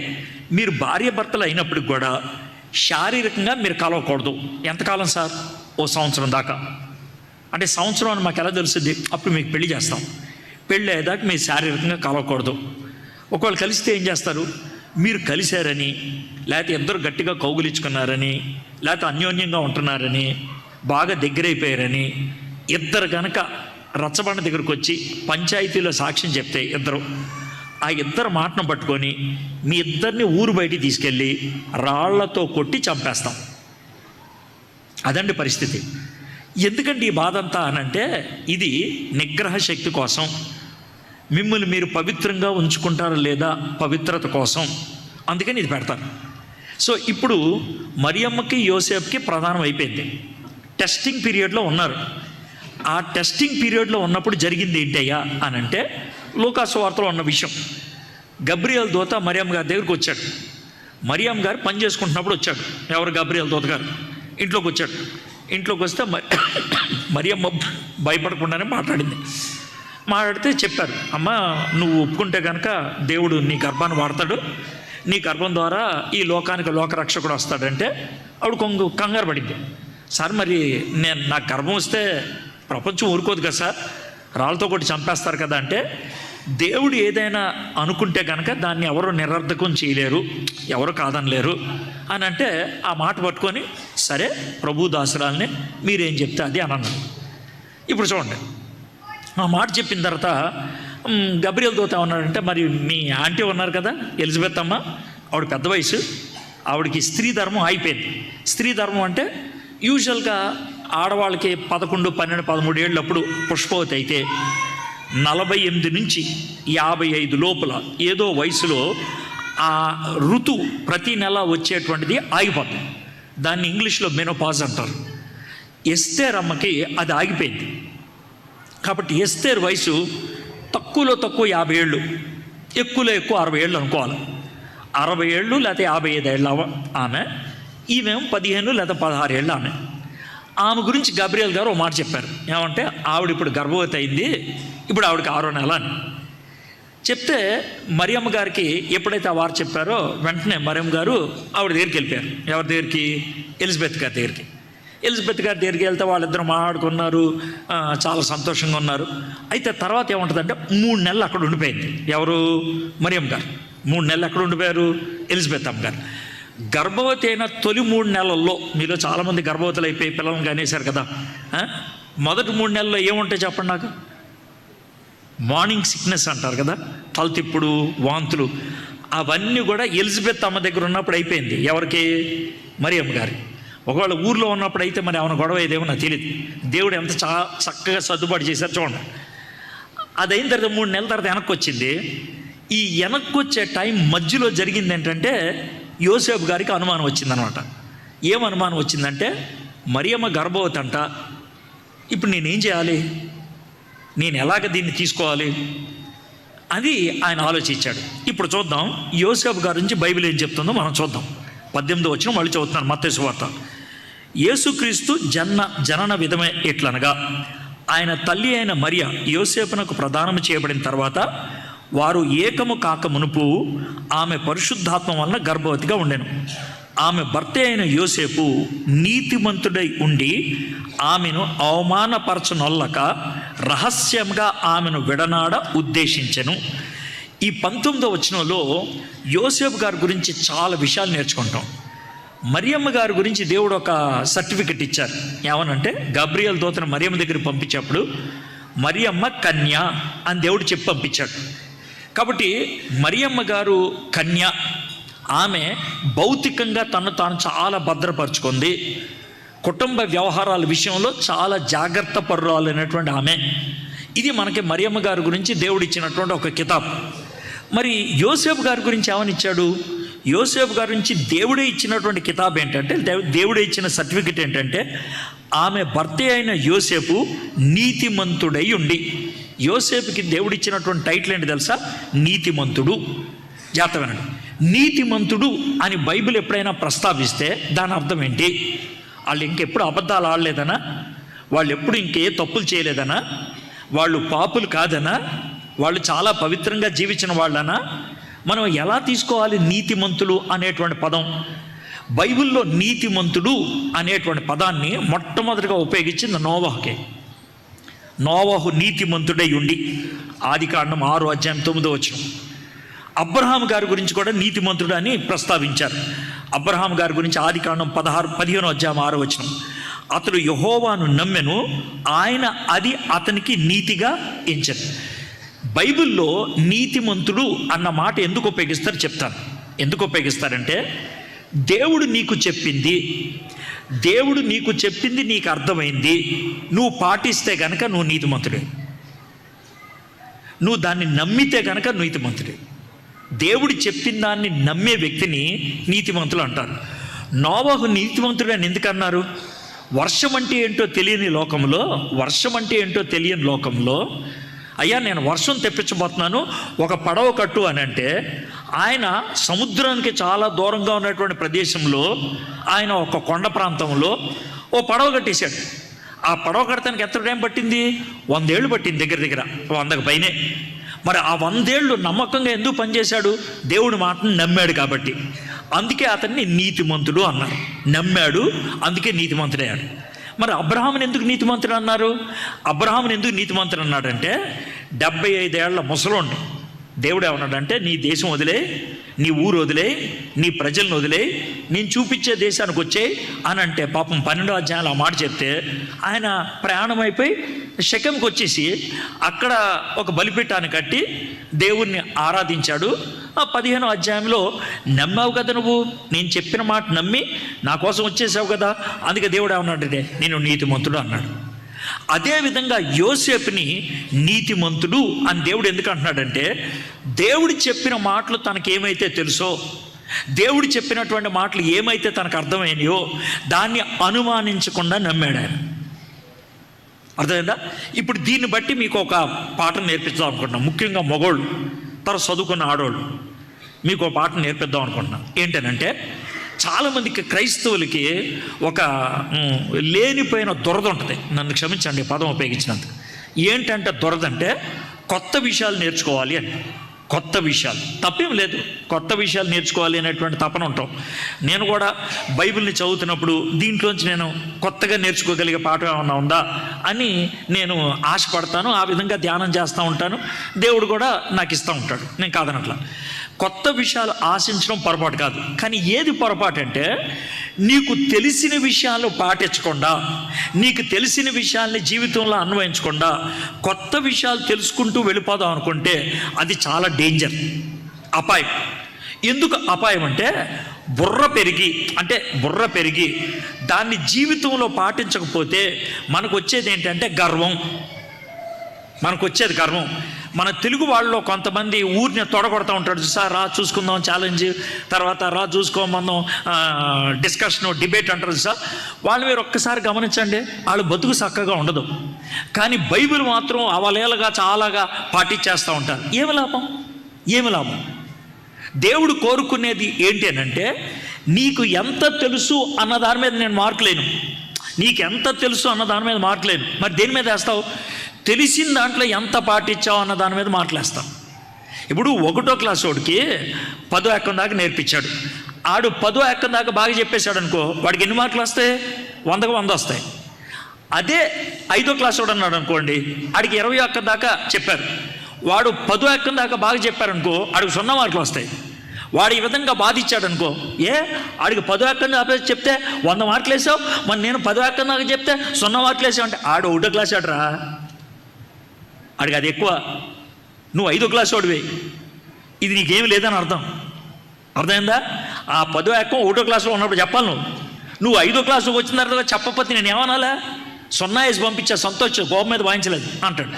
మీరు భార్య భర్తలు అయినప్పటికి కూడా శారీరకంగా మీరు కలవకూడదు. ఎంతకాలం సార్? ఓ సంవత్సరం దాకా. అంటే సంవత్సరం అని మాకు ఎలా తెలుస్తుంది? అప్పుడు మీకు పెళ్లి చేస్తాం. పెళ్ళి అయ్యేదాకా మీరు శారీరకంగా కలవకూడదు. ఒకవేళ కలిస్తే ఏం చేస్తారు? మీరు కలిశారని, లేకపోతే ఇద్దరు గట్టిగా కౌగులించుకున్నారని, లేకపోతే అన్యోన్యంగా ఉంటున్నారని, బాగా దగ్గరైపోయారని, ఇద్దరు కనుక రచ్చబండ దగ్గరకు వచ్చి పంచాయతీలో సాక్ష్యం చెప్తే ఆ ఇద్దరు మాటను పట్టుకొని మీ ఇద్దరిని ఊరు బయటికి తీసుకెళ్ళి రాళ్లతో కొట్టి చంపేస్తాం. అదండి పరిస్థితి. ఎందుకంటే ఈ బాధ అంతా అనంటే ఇది నిగ్రహ శక్తి కోసం, మిమ్మల్ని మీరు పవిత్రంగా ఉంచుకుంటారా లేదా పవిత్రత కోసం, అందుకని ఇది పెడతారు. సో ఇప్పుడు మరియమ్మకి యోసేపుకి ప్రధానం అయిపోయింది. టెస్టింగ్ పీరియడ్లో ఉన్నారు. ఆ టెస్టింగ్ పీరియడ్లో ఉన్నప్పుడు జరిగింది ఏంటయ్యా అని అంటే, లూకాసు వార్తలో ఉన్న విషయం. గబ్రియల్ దూత మరియమ్మ గారి దగ్గరికి వచ్చాడు. మరియమ్మ గారు పని చేసుకుంటున్నప్పుడు వచ్చాడు. ఎవరు? గబ్రియల్ దూత గారు ఇంట్లోకి వచ్చాడు. ఇంట్లోకి వస్తే మరియమ్మ భయపడకుండానే మాట్లాడితే చెప్పారు, అమ్మ నువ్వు ఒప్పుకుంటే కనుక దేవుడు నీ గర్భాన్ని వాడతాడు, నీ గర్భం ద్వారా ఈ లోకానికి లోకరక్షకుడు వస్తాడంటే ఆవిడ కంగారు పడింది. సార్ మరి నా గర్భం వస్తే ప్రపంచం ఊరుకోదు కదా సార్, రాళ్ళతో కొట్టి చంపేస్తారు కదా అంటే, దేవుడు ఏదైనా అనుకుంటే కనుక దాన్ని ఎవరు నిరర్ధకం చేయలేరు, ఎవరు కాదనలేరు అని అంటే, ఆ మాట పట్టుకొని సరే ప్రభు దాసురాల్ని మీరేం చెప్తే అది అని అన్నారు. ఇప్పుడు చూడండి, ఆ మాట చెప్పిన తర్వాత గబ్రియల్ దూత ఉన్నాడంటే, మరి మీ ఆంటీ ఉన్నారు కదా ఎలిజబెత్ అమ్మ, ఆవిడ పెద్ద వయసు, ఆవిడకి స్త్రీ ధర్మం అయిపోయింది. స్త్రీ ధర్మం అంటే యూజువల్గా ఆడవాళ్ళకి 11, 12, 13 ఏళ్ళప్పుడు పుష్పవతి అయితే 48 నుంచి 55 లోపల ఏదో వయసులో ఆ ఋతువు ప్రతి నెల వచ్చేటువంటిది ఆగిపోతుంది. దాన్ని ఇంగ్లీష్లో మెనోపాజ్ అంటారు. ఎస్తేర్ అమ్మకి అది ఆగిపోయింది. కాబట్టి ఎస్తేర్ వయసు తక్కువలో తక్కువ 50 ఏళ్ళు, ఎక్కువలో ఎక్కువ 60 ఏళ్ళు అనుకోవాలి. 60 ఏళ్ళు లేకపోతే 55 ఏళ్ళ ఆమె, ఈమె 15 లేదా 16 ఏళ్ళు ఆమె. ఆమె గురించి గబ్రియల్ గారు ఓ మాట చెప్పారు. ఏమంటే ఆవిడ ఇప్పుడు గర్భవతి అయింది, ఇప్పుడు ఆవిడకి 6వ నెల అని చెప్తే, మరియమ్మ గారికి ఎప్పుడైతే ఆ వారు చెప్పారో వెంటనే మరియమ్మ గారు ఆవిడ దగ్గరికి వెళ్ళిపోయారు. ఎవరి దగ్గరికి? ఎలిజబెత్ గారి దగ్గరికి. ఎలిజబెత్ గారి దగ్గరికి వెళ్తే వాళ్ళిద్దరు మాట్లాడుకున్నారు, చాలా సంతోషంగా ఉన్నారు. అయితే తర్వాత ఏముంటుందంటే 3 నెలలు అక్కడ ఉండిపోయింది. ఎవరు? మరియమ్మ గారు 3 నెలలు అక్కడ ఉండిపోయారు. ఎలిజబెత్ అమ్మ గారు గర్భవతి అయిన తొలి 3 నెలల్లో, మీలో చాలామంది గర్భవతులు అయిపోయి పిల్లలను కానేశారు కదా, మొదటి 3 నెలల్లో ఏముంటాయి చెప్పండి నాకు? మార్నింగ్ సిక్నెస్ అంటారు కదా, తలతిప్పుడు, వాంతులు, అవన్నీ కూడా ఎలిజబెత్ అమ్మ దగ్గర ఉన్నప్పుడు అయిపోయింది. ఎవరికి? మరియమ్మ గారి. ఒకవేళ ఊర్లో ఉన్నప్పుడు అయితే మరి ఏమైనా గొడవ ఏదేమో నాకు తెలియదు. దేవుడు ఎంత చక్కగా సర్దుబాటు చేశారు చూడండి. అది అయిన తర్వాత 3 నెలల తర్వాత వెనక్కి వచ్చింది. ఈ వెనక్కి వచ్చే టైం మధ్యలో జరిగింది ఏంటంటే, యోసేపు గారికి అనుమానం వచ్చిందనమాట. ఏం అనుమానం వచ్చిందంటే, మరియమ్మ గర్భవతి అంట, ఇప్పుడు నేనేం చేయాలి, నేను ఎలాగ దీన్ని తీసుకోవాలి అది ఆయన ఆలోచించాడు. ఇప్పుడు చూద్దాం యోసేపు గారి నుంచి బైబిల్ ఏం చెప్తుందో మనం చూద్దాం. 18వ వచనం మళ్ళీ చదువుతున్నాను, మత్తయి సువార్త. యేసుక్రీస్తు జనన విధమే ఎట్లనగా, ఆయన తల్లి అయిన మరియ యోసేపునకు ప్రదానం చేయబడిన తర్వాత వారు ఏకము కాక మునుపు ఆమె పరిశుద్ధాత్మ వలన గర్భవతిగా ఉండెను. ఆమె భర్త అయిన యోసేపు నీతిమంతుడై ఉండి ఆమెను అవమానపరచనొల్లక రహస్యంగా ఆమెను విడనాడ ఉద్దేశించెను. ఈ 19వ వచనంలో యోసేపు గారి గురించి చాలా విషయాలు నేర్చుకుంటాం. మరియమ్మ గారి గురించి దేవుడు ఒక సర్టిఫికెట్ ఇచ్చారు. ఏమనంటే, గబ్రియల్ దూతను మరియమ్మ దగ్గరికి పంపించేప్పుడు మరియమ్మ కన్య అని దేవుడు చెప్పి పంపించాడు. కాబట్టి మరియమ్మ గారు కన్య, ఆమె భౌతికంగా తను తాను చాలా భద్రపరుచుకుంది. కుటుంబ వ్యవహారాల విషయంలో చాలా జాగ్రత్త పరురాలు అనేటువంటి ఆమె. ఇది మనకి మరియమ్మ గారి గురించి దేవుడు ఇచ్చినటువంటి ఒక కితాబ్. మరి యోసేపు గారి గురించి ఏమని ఇచ్చాడు? యోసేపు గారి నుంచి దేవుడే ఇచ్చినటువంటి కితాబ్ ఏంటంటే, దేవుడే ఇచ్చిన సర్టిఫికెట్ ఏంటంటే, ఆమె భర్త అయిన యోసేపు నీతిమంతుడై ఉండి. యోసేపుకి దేవుడు ఇచ్చినటువంటి టైటిల్ ఏంటి తెలుసా? నీతిమంతుడు. జాగ్రత్త వినండి. నీతిమంతుడు అని బైబిల్ ఎప్పుడైనా ప్రస్తావిస్తే దాని అర్థం ఏంటి? వాళ్ళు ఇంకెప్పుడు అబద్ధాలు ఆడలేదనా? వాళ్ళు ఎప్పుడు ఇంకే తప్పులు చేయలేదనా? వాళ్ళు పాపులు కాదనా? వాళ్ళు చాలా పవిత్రంగా జీవించిన వాళ్ళనా? మనం ఎలా తీసుకోవాలి నీతిమంతులు అనేటువంటి పదం? బైబిల్లో నీతిమంతుడు అనేటువంటి పదాన్ని మొట్టమొదటిగా ఉపయోగించింది నోవహుకే. నోవహు నీతిమంతుడై ఉండి, ఆదికాండం 6:9. అబ్రహాం గారి గురించి కూడా నీతిమంతుడు అని ప్రస్తావించారు. అబ్రహాం గారి గురించి ఆదికాండం 15:6. అతడు యెహోవాను నమ్మెను, ఆయన అది అతనికి నీతిగా ఎంచెను. బైబిల్లో నీతిమంతుడు అన్న మాట ఎందుకు ఉపయోగిస్తారు చెప్తాను. ఎందుకు ఉపయోగిస్తారంటే, దేవుడు నీకు చెప్పింది నీకు అర్థమైంది, నువ్వు పాటిస్తే కనుక నువ్వు నీతిమంతుడే. నువ్వు దాన్ని నమ్మితే కనుక నీతిమంతుడే. దేవుడు చెప్పిన దాన్ని నమ్మే వ్యక్తిని నీతిమంతులు అంటారు. నోవహు నీతిమంతుడు అని ఎందుకన్నారు? వర్షం అంటే ఏంటో తెలియని లోకంలో అయ్యా నేను వర్షం తెప్పించబోతున్నాను, ఒక పడవ కట్టు అని అంటే, ఆయన సముద్రానికి చాలా దూరంగా ఉన్నటువంటి ప్రదేశంలో, ఆయన ఒక కొండ ప్రాంతంలో ఓ పడవ కట్టేశాడు. ఆ పడవ కట్టడానికి ఎంత టైం పట్టింది? 100 ఏళ్ళు పట్టింది, దగ్గర 100కు పైనే. మరి ఆ 100 ఏళ్ళు నమ్మకంగా ఎందుకు పనిచేశాడు? దేవుడి మాటను నమ్మాడు కాబట్టి. అందుకే అతన్ని నీతిమంతుడు అన్నారు. నమ్మాడు, అందుకే నీతిమంతుడయ్యాడు. మరి అబ్రహాముని ఎందుకు నీతిమంతుడు అన్నారు? అబ్రహాముని ఎందుకు నీతిమంతుడు అన్నాడంటే, 75 ఏళ్ల ముసలోండి దేవుడు ఏమన్నాడంటే, నీ దేశం వదిలే, నీ ఊరు వదిలే, నీ ప్రజలను వదిలే, నేను చూపించే దేశానికి వచ్చే అని అంటే, పాపం 12వ అధ్యాయంలో ఆ మాట చెప్తే ఆయన ప్రయాణం అయిపోయి షెకెంకి వచ్చేసి అక్కడ ఒక బలిపీఠాన్ని కట్టి దేవుణ్ణి ఆరాధించాడు. ఆ 15వ అధ్యాయంలో నమ్మావు కదా నువ్వు, నేను చెప్పిన మాట నమ్మి నా కోసం వచ్చేసావు కదా, అందుకే దేవుడు ఏమన్నాడంటే నేను నీతిమంతుడు అన్నాడు. అదేవిధంగా యోసేపుని నీతిమంతుడు అని దేవుడు ఎందుకు అంటున్నాడంటే, దేవుడు చెప్పిన మాటలు తనకేమైతే తెలుసో, దేవుడు చెప్పినటువంటి మాటలు ఏమైతే తనకు అర్థమైనాయో దాన్ని అనుమానించకుండా నమ్మాడు ఆయన. అర్థమైందా? ఇప్పుడు దీన్ని బట్టి మీకు ఒక పాఠం నేర్పిద్దాం అనుకుంటున్నాం. ముఖ్యంగా మగోళ్ళు, తర్వాత చదువుకున్న ఆడోళ్ళు మీకు ఒక పాఠం నేర్పిద్దాం అనుకుంటున్నాం. ఏంటనంటే, చాలామందికి క్రైస్తవులకి ఒక లేనిపోయిన దురద ఉంటుంది. నన్ను క్షమించండి పదం ఉపయోగించినందుకు. ఏంటంటే దురద అంటే కొత్త విషయాలు నేర్చుకోవాలి అని. కొత్త విషయాలు తప్పేం లేదు, కొత్త విషయాలు నేర్చుకోవాలి అనేటువంటి తపన ఉంటాం. నేను కూడా బైబిల్ని చదువుతున్నప్పుడు దీంట్లోంచి నేను కొత్తగా నేర్చుకోగలిగే పాఠం ఏమన్నా ఉందా అని నేను ఆశపడతాను. ఆ విధంగా ధ్యానం చేస్తూ ఉంటాను. దేవుడు కూడా నాకు ఇస్తూ ఉంటాడు, నేను కాదనట్లా. కొత్త విషయాలు ఆశించడం పొరపాటు కాదు. కానీ ఏది పొరపాటు అంటే, నీకు తెలిసిన విషయాలు పాటించకుండా, నీకు తెలిసిన విషయాల్ని జీవితంలో అన్వయించకుండా కొత్త విషయాలు తెలుసుకుంటూ వెళ్ళిపోదాం అనుకుంటే అది చాలా డేంజర్, అపాయం. ఎందుకు అపాయం అంటే, బుర్ర పెరిగి దాన్ని జీవితంలో పాటించకపోతే మనకు వచ్చేది ఏంటంటే గర్వం. మన తెలుగు వాళ్ళలో కొంతమంది ఊరిని తొడగొడతా ఉంటాడు. సార్ రా చూసుకుందాం ఛాలెంజ్, తర్వాత రా చూసుకోమందాం డిస్కషన్, డిబేట్ అంటారు సార్. వాళ్ళు మీరు ఒక్కసారి గమనించండి, వాళ్ళు బతుకు చక్కగా ఉండదు. కానీ బైబిల్ మాత్రం అవలేలగా చాలాగా పాటించేస్తూ ఉంటారు. ఏమి లాభం? దేవుడు కోరుకునేది ఏంటి అనంటే, నీకు ఎంత తెలుసు అన్న దాని మీద నేను మార్కులేను. మరి దేని మీద వేస్తావు? తెలిసిన దాంట్లో ఎంత పాటించావు అన్న దాని మీద మార్కులేస్తాం. ఇప్పుడు 1వ క్లాస్ వాడికి 10వ ఎక్కం దాకా నేర్పించాడు. ఆడు 10వ ఎక్కం దాకా బాగా చెప్పేశాడు అనుకో, వాడికి ఎన్ని మార్కులు వస్తాయి? 100కు 100 వస్తాయి. అదే 5వ క్లాస్ వాడు అన్నాడు అనుకోండి, ఆడికి 20 ఎక్కం దాకా చెప్పారు, వాడు 10వ ఎక్కం దాకా బాగా చెప్పారనుకో, ఆడికి 0 మార్కులు వస్తాయి. వాడు ఈ విధంగా బాధించాడు అనుకో, ఆడికి 10వ ఎక్కం దాకా చెప్తే 100 మార్కులు వేసావు, మరి నేను 10వ ఎక్కం దాకా చెప్తే 0 మార్కులు వేసావు అంటే ఆడు 1వ క్లాస్ ఆడరా, ఆడికి అది ఎక్కువ. నువ్వు 5వ క్లాస్ వాడివి, ఇది నీకేమి లేదని అర్థమైందా? ఆ 10వ ఎక్కం 1వ క్లాస్లో ఉన్నప్పుడు చెప్పాలి. నువ్వు 5వ క్లాస్లోకి వచ్చిన తర్వాత చెప్పకపోతే నేను ఏమనాలా? 0 వేసి పంపించా, సంతోషం, కోపం మీద వాయించలేదు అంటాడు.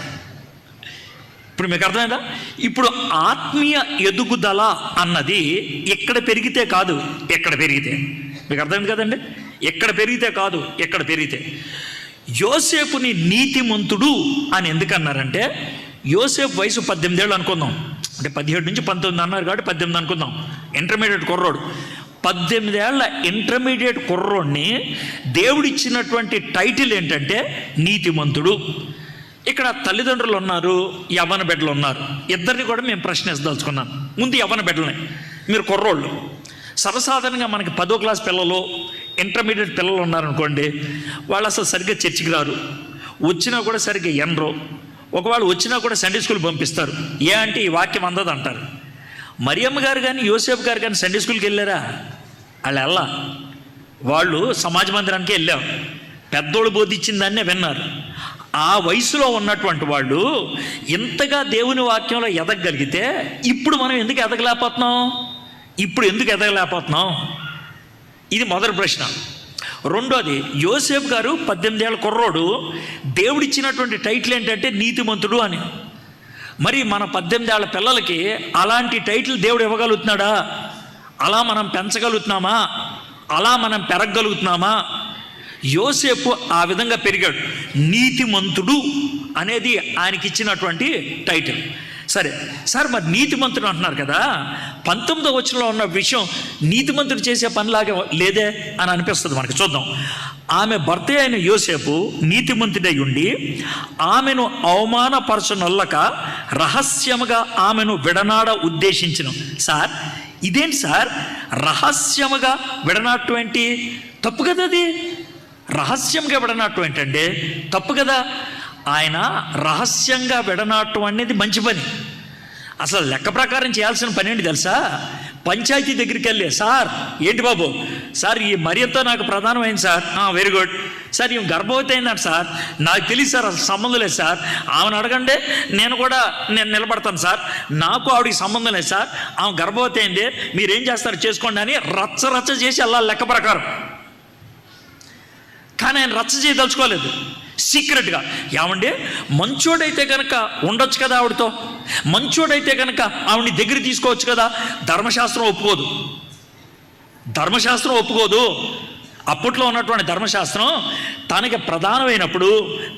ఇప్పుడు మీకు అర్థమైందా? ఇప్పుడు ఆత్మీయ ఎదుగుదల అన్నది ఎక్కడ పెరిగితే కాదు, ఎక్కడ పెరిగితే. మీకు అర్థమైంది కదండి? ఎక్కడ పెరిగితే కాదు, ఎక్కడ పెరిగితే. యోసేపుని నీతిమంతుడు అని ఎందుకన్నారంటే, యోసేపు వయసు 18 ఏళ్ళు అనుకుందాం. అంటే 17 నుంచి 19 అన్నారు కాబట్టి 18 అనుకుందాం. ఇంటర్మీడియట్ కుర్రోడు, 18 ఏళ్ల ఇంటర్మీడియట్ కుర్రోడిని దేవుడిచ్చినటువంటి టైటిల్ ఏంటంటే నీతిమంతుడు. ఇక్కడ తల్లిదండ్రులు ఉన్నారు, యవ్వన బిడ్డలు ఉన్నారు. ఇద్దరిని కూడా మేము ప్రశ్నించదలుచుకున్నాను. ముందు యవ్వన బిడ్డలని, మీరు కుర్రోళ్ళు. సర్వసాధారణంగా మనకి 10వ క్లాస్ పిల్లలు, ఇంటర్మీడియట్ పిల్లలు ఉన్నారనుకోండి, వాళ్ళు అసలు సరిగ్గా చర్చికి రారు, వచ్చినా కూడా సరిగ్గా ఎనరు. ఒకవేళ వచ్చినా కూడా సండే స్కూల్ పంపిస్తారు. ఏ అంటే ఈ వాక్యం అందదు అంటారు. మరియమ్మ గారు కానీ యోసేపు గారు కానీ సండే స్కూల్కి వెళ్ళారా? వాళ్ళు సమాజ మందిరానికి వెళ్ళాం, పెద్దోళ్ళు బోధించిన దాన్నే విన్నారు. ఆ వయసులో ఉన్నటువంటి వాళ్ళు ఇంతగా దేవుని వాక్యంలో ఎదగగలిగితే ఇప్పుడు మనం ఎందుకు ఎదగలేకపోతున్నాం? ఇది మొదటి ప్రశ్న. రెండోది, యోసేపు గారు 18 ఏళ్ళ కుర్రోడు, దేవుడిచ్చినటువంటి టైటిల్ ఏంటంటే నీతిమంతుడు అని. మరి మన 18 ఏళ్ళ పిల్లలకి అలాంటి టైటిల్ దేవుడు ఇవ్వగలుగుతున్నాడా? అలా మనం పెంచగలుగుతున్నామా? అలా మనం పెరగగలుగుతున్నామా? యోసేపు ఆ విధంగా పెరిగాడు. నీతిమంతుడు అనేది ఆయనకి ఇచ్చినటువంటి టైటిల్. సరే సార్, మరి నీతిమంతుడు అంటున్నారు కదా, 19వ వచనంలో ఉన్న విషయం నీతిమంతుడు చేసే పనిలాగే లేదే అని అనిపిస్తుంది మనకి. చూద్దాం. ఆమె భర్త అయిన యోసేపు నీతిమంతుడై ఉండి ఆమెను అవమానపరచనొల్లక రహస్యముగా ఆమెను విడనాడ ఉద్దేశించిన. సార్, ఇదేంటి సార్ రహస్యముగా విడనాటం ఏంటి? తప్పు కదా అది. రహస్యంగా విడనాటం ఏంటంటే తప్పు కదా. ఆయన రహస్యంగా విడనాటం అనేది మంచి పని. అసలు లెక్క ప్రకారం చేయాల్సిన పని ఏంటి తెలుసా? పంచాయతీ దగ్గరికి వెళ్ళి, సార్ ఏంటి బాబు, సార్ ఈ మరియంతో నాకు ప్రధానమైంది సార్. వెరీ గుడ్ సార్, ఈమె గర్భవతి అయిందంట సార్, నాకు తెలియదు సార్, అసలు సంబంధం లేదు సార్, ఆమెను అడగండి, నేను నిలబడతాను సార్, నాకు ఆవిడికి సంబంధం లేదు సార్, ఆమె గర్భవతి అయింది, మీరేం చేస్తారు చేసుకోండి అని రచ్చ చేసి వెళ్ళాలి లెక్క ప్రకారం. కానీ ఆయన రచ్చ చేయదలుచుకోలేదు, సీక్రెట్గా. ఏమండి, మంచోడైతే కనుక ఉండొచ్చు కదా ఆవిడతో, మంచోడైతే కనుక ఆవిడని దగ్గర తీసుకోవచ్చు కదా. ధర్మశాస్త్రం ఒప్పుకోదు. అప్పట్లో ఉన్నటువంటి ధర్మశాస్త్రం తనకి ప్రధానమైనప్పుడు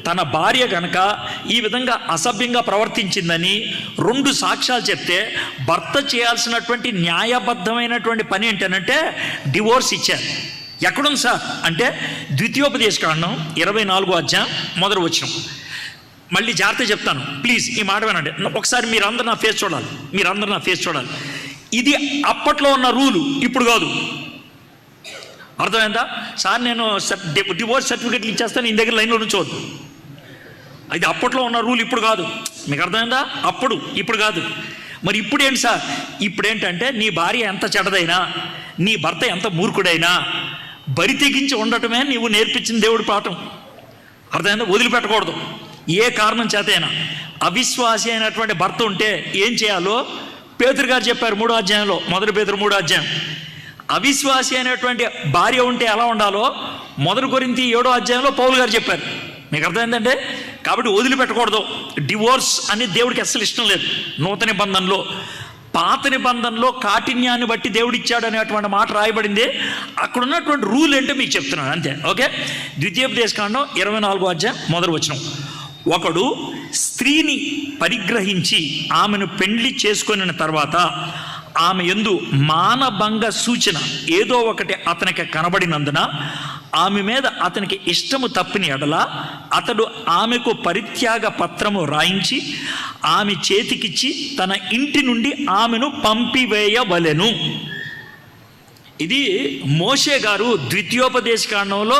తన భార్య కనుక ఈ విధంగా అసభ్యంగా ప్రవర్తించిందని 2 సాక్ష్యాలు చెప్తే భర్త చేయాల్సినటువంటి న్యాయబద్ధమైనటువంటి పని ఏంటంటే డివోర్స్ ఇచ్చారు. ఎక్కడుంది సార్ అంటే ద్వితీయోపదేశకాండం 24వ అధ్యాయం మొదటి వచనం. మళ్ళీ జాగ్రత్త చెప్తాను, ప్లీజ్ ఈ మాట వినండి. ఒకసారి మీరందరూ నా ఫేస్ చూడాలి. ఇది అప్పట్లో ఉన్న రూలు, ఇప్పుడు కాదు. అర్థమైందా సార్? నేను డివోర్స్ సర్టిఫికెట్లు ఇచ్చేస్తాను, నీ దగ్గర లైన్లో ఉంచవద్దు. ఇది అప్పట్లో ఉన్న రూల్, ఇప్పుడు కాదు. మీకు అర్థమైందా? అప్పుడు, ఇప్పుడు కాదు. మరి ఇప్పుడు ఏంటి సార్? ఇప్పుడు ఏంటంటే నీ భార్య ఎంత చెడ్డదైనా, నీ భర్త ఎంత మూర్ఖుడైనా బరి తెగించి ఉండటమే నీవు నేర్పించిన దేవుడి పాఠం. అర్థమైందా? వదిలిపెట్టకూడదు ఏ కారణం చేతైనా. అవిశ్వాసి అయినటువంటి భర్త ఉంటే ఏం చేయాలో పేతురు గారు చెప్పారు 3వ అధ్యాయంలో, 1 పేతురు 3వ అధ్యాయం. అవిశ్వాసి అయినటువంటి భార్య ఉంటే ఎలా ఉండాలో 1 కొరింథీ 7వ అధ్యాయంలో పౌలు గారు చెప్పారు. మీకు అర్థమైందంటే, కాబట్టి వదిలిపెట్టకూడదు. డివోర్స్ అనేది దేవుడికి అస్సలు ఇష్టం లేదు. నూతన నిబంధనలో, పాత నిబంధనలో కాఠిన్యాన్ని బట్టి దేవుడు ఇచ్చాడు అనేటువంటి మాట రాయబడింది. అక్కడ ఉన్నటువంటి రూల్ ఏంటో మీకు చెప్తున్నాను అంతే. ఓకే, ద్వితీయోపదేశకాండం 24వ అధ్యాయం మొదటి వచనం. ఒకడు స్త్రీని పరిగ్రహించి ఆమెను పెండ్లి చేసుకొనిన తర్వాత ఆమె యందు మానభంగ సూచన ఏదో ఒకటి అతనికి కనబడినందున ఆమె మీద అతనికి ఇష్టము తప్పిన ఎడల అతడు ఆమెకు పరిత్యాగ పత్రము రాయించి ఆమె చేతికిచ్చి తన ఇంటి నుండి ఆమెను పంపివేయవలెను. ఇది మోషే గారు ద్వితీయోపదేశకాండంలో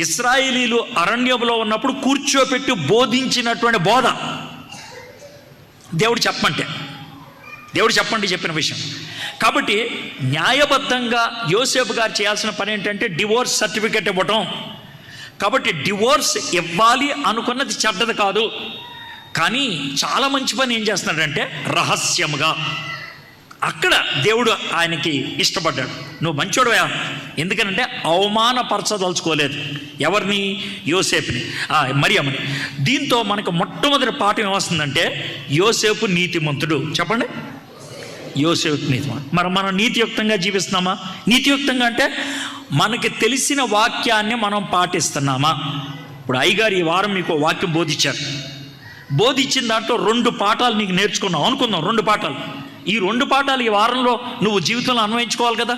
ఇశ్రాయేలీలు అరణ్యంలో ఉన్నప్పుడు కూర్చోపెట్టి బోధించినటువంటి బోధ. దేవుడు చెప్పండి చెప్పిన విషయం. కాబట్టి న్యాయబద్ధంగా యోసేపు గారు చేయాల్సిన పని ఏంటంటే డివోర్స్ సర్టిఫికెట్ ఇవ్వటం. కాబట్టి డివోర్స్ ఇవ్వాలి అనుకున్నది చెడ్డది కాదు, కానీ చాలా మంచి పని ఏం చేస్తున్నాడంటే రహస్యముగా. అక్కడ దేవుడు ఆయనకి ఇష్టపడ్డాడు. నువ్వు మంచోడువా, ఎందుకనంటే అవమానపరచదలుచుకోలేదు ఎవరిని? యోసేపుని, మరియమ్మని. దీంతో మనకు మొట్టమొదటి పాఠం ఏమొస్తుందంటే యోసేపు నీతిమంతుడు. చెప్పండి, యోసేపు నీతిమంతుడు. మరి మనం నీతియుక్తంగా జీవిస్తున్నామా? నీతియుక్తంగా అంటే మనకి తెలిసిన వాక్యాన్ని మనం పాటిస్తున్నామా? ఇప్పుడు అయ్యగారు ఈ వారం మీకు వాక్యం బోధించారు, బోధించిన దాంట్లో 2 పాఠాలు నీకు నేర్చుకున్నావు అనుకుందాం. 2 పాఠాలు. ఈ 2 పాఠాలు ఈ వారంలో నువ్వు జీవితంలో అన్వయించుకోవాలి కదా.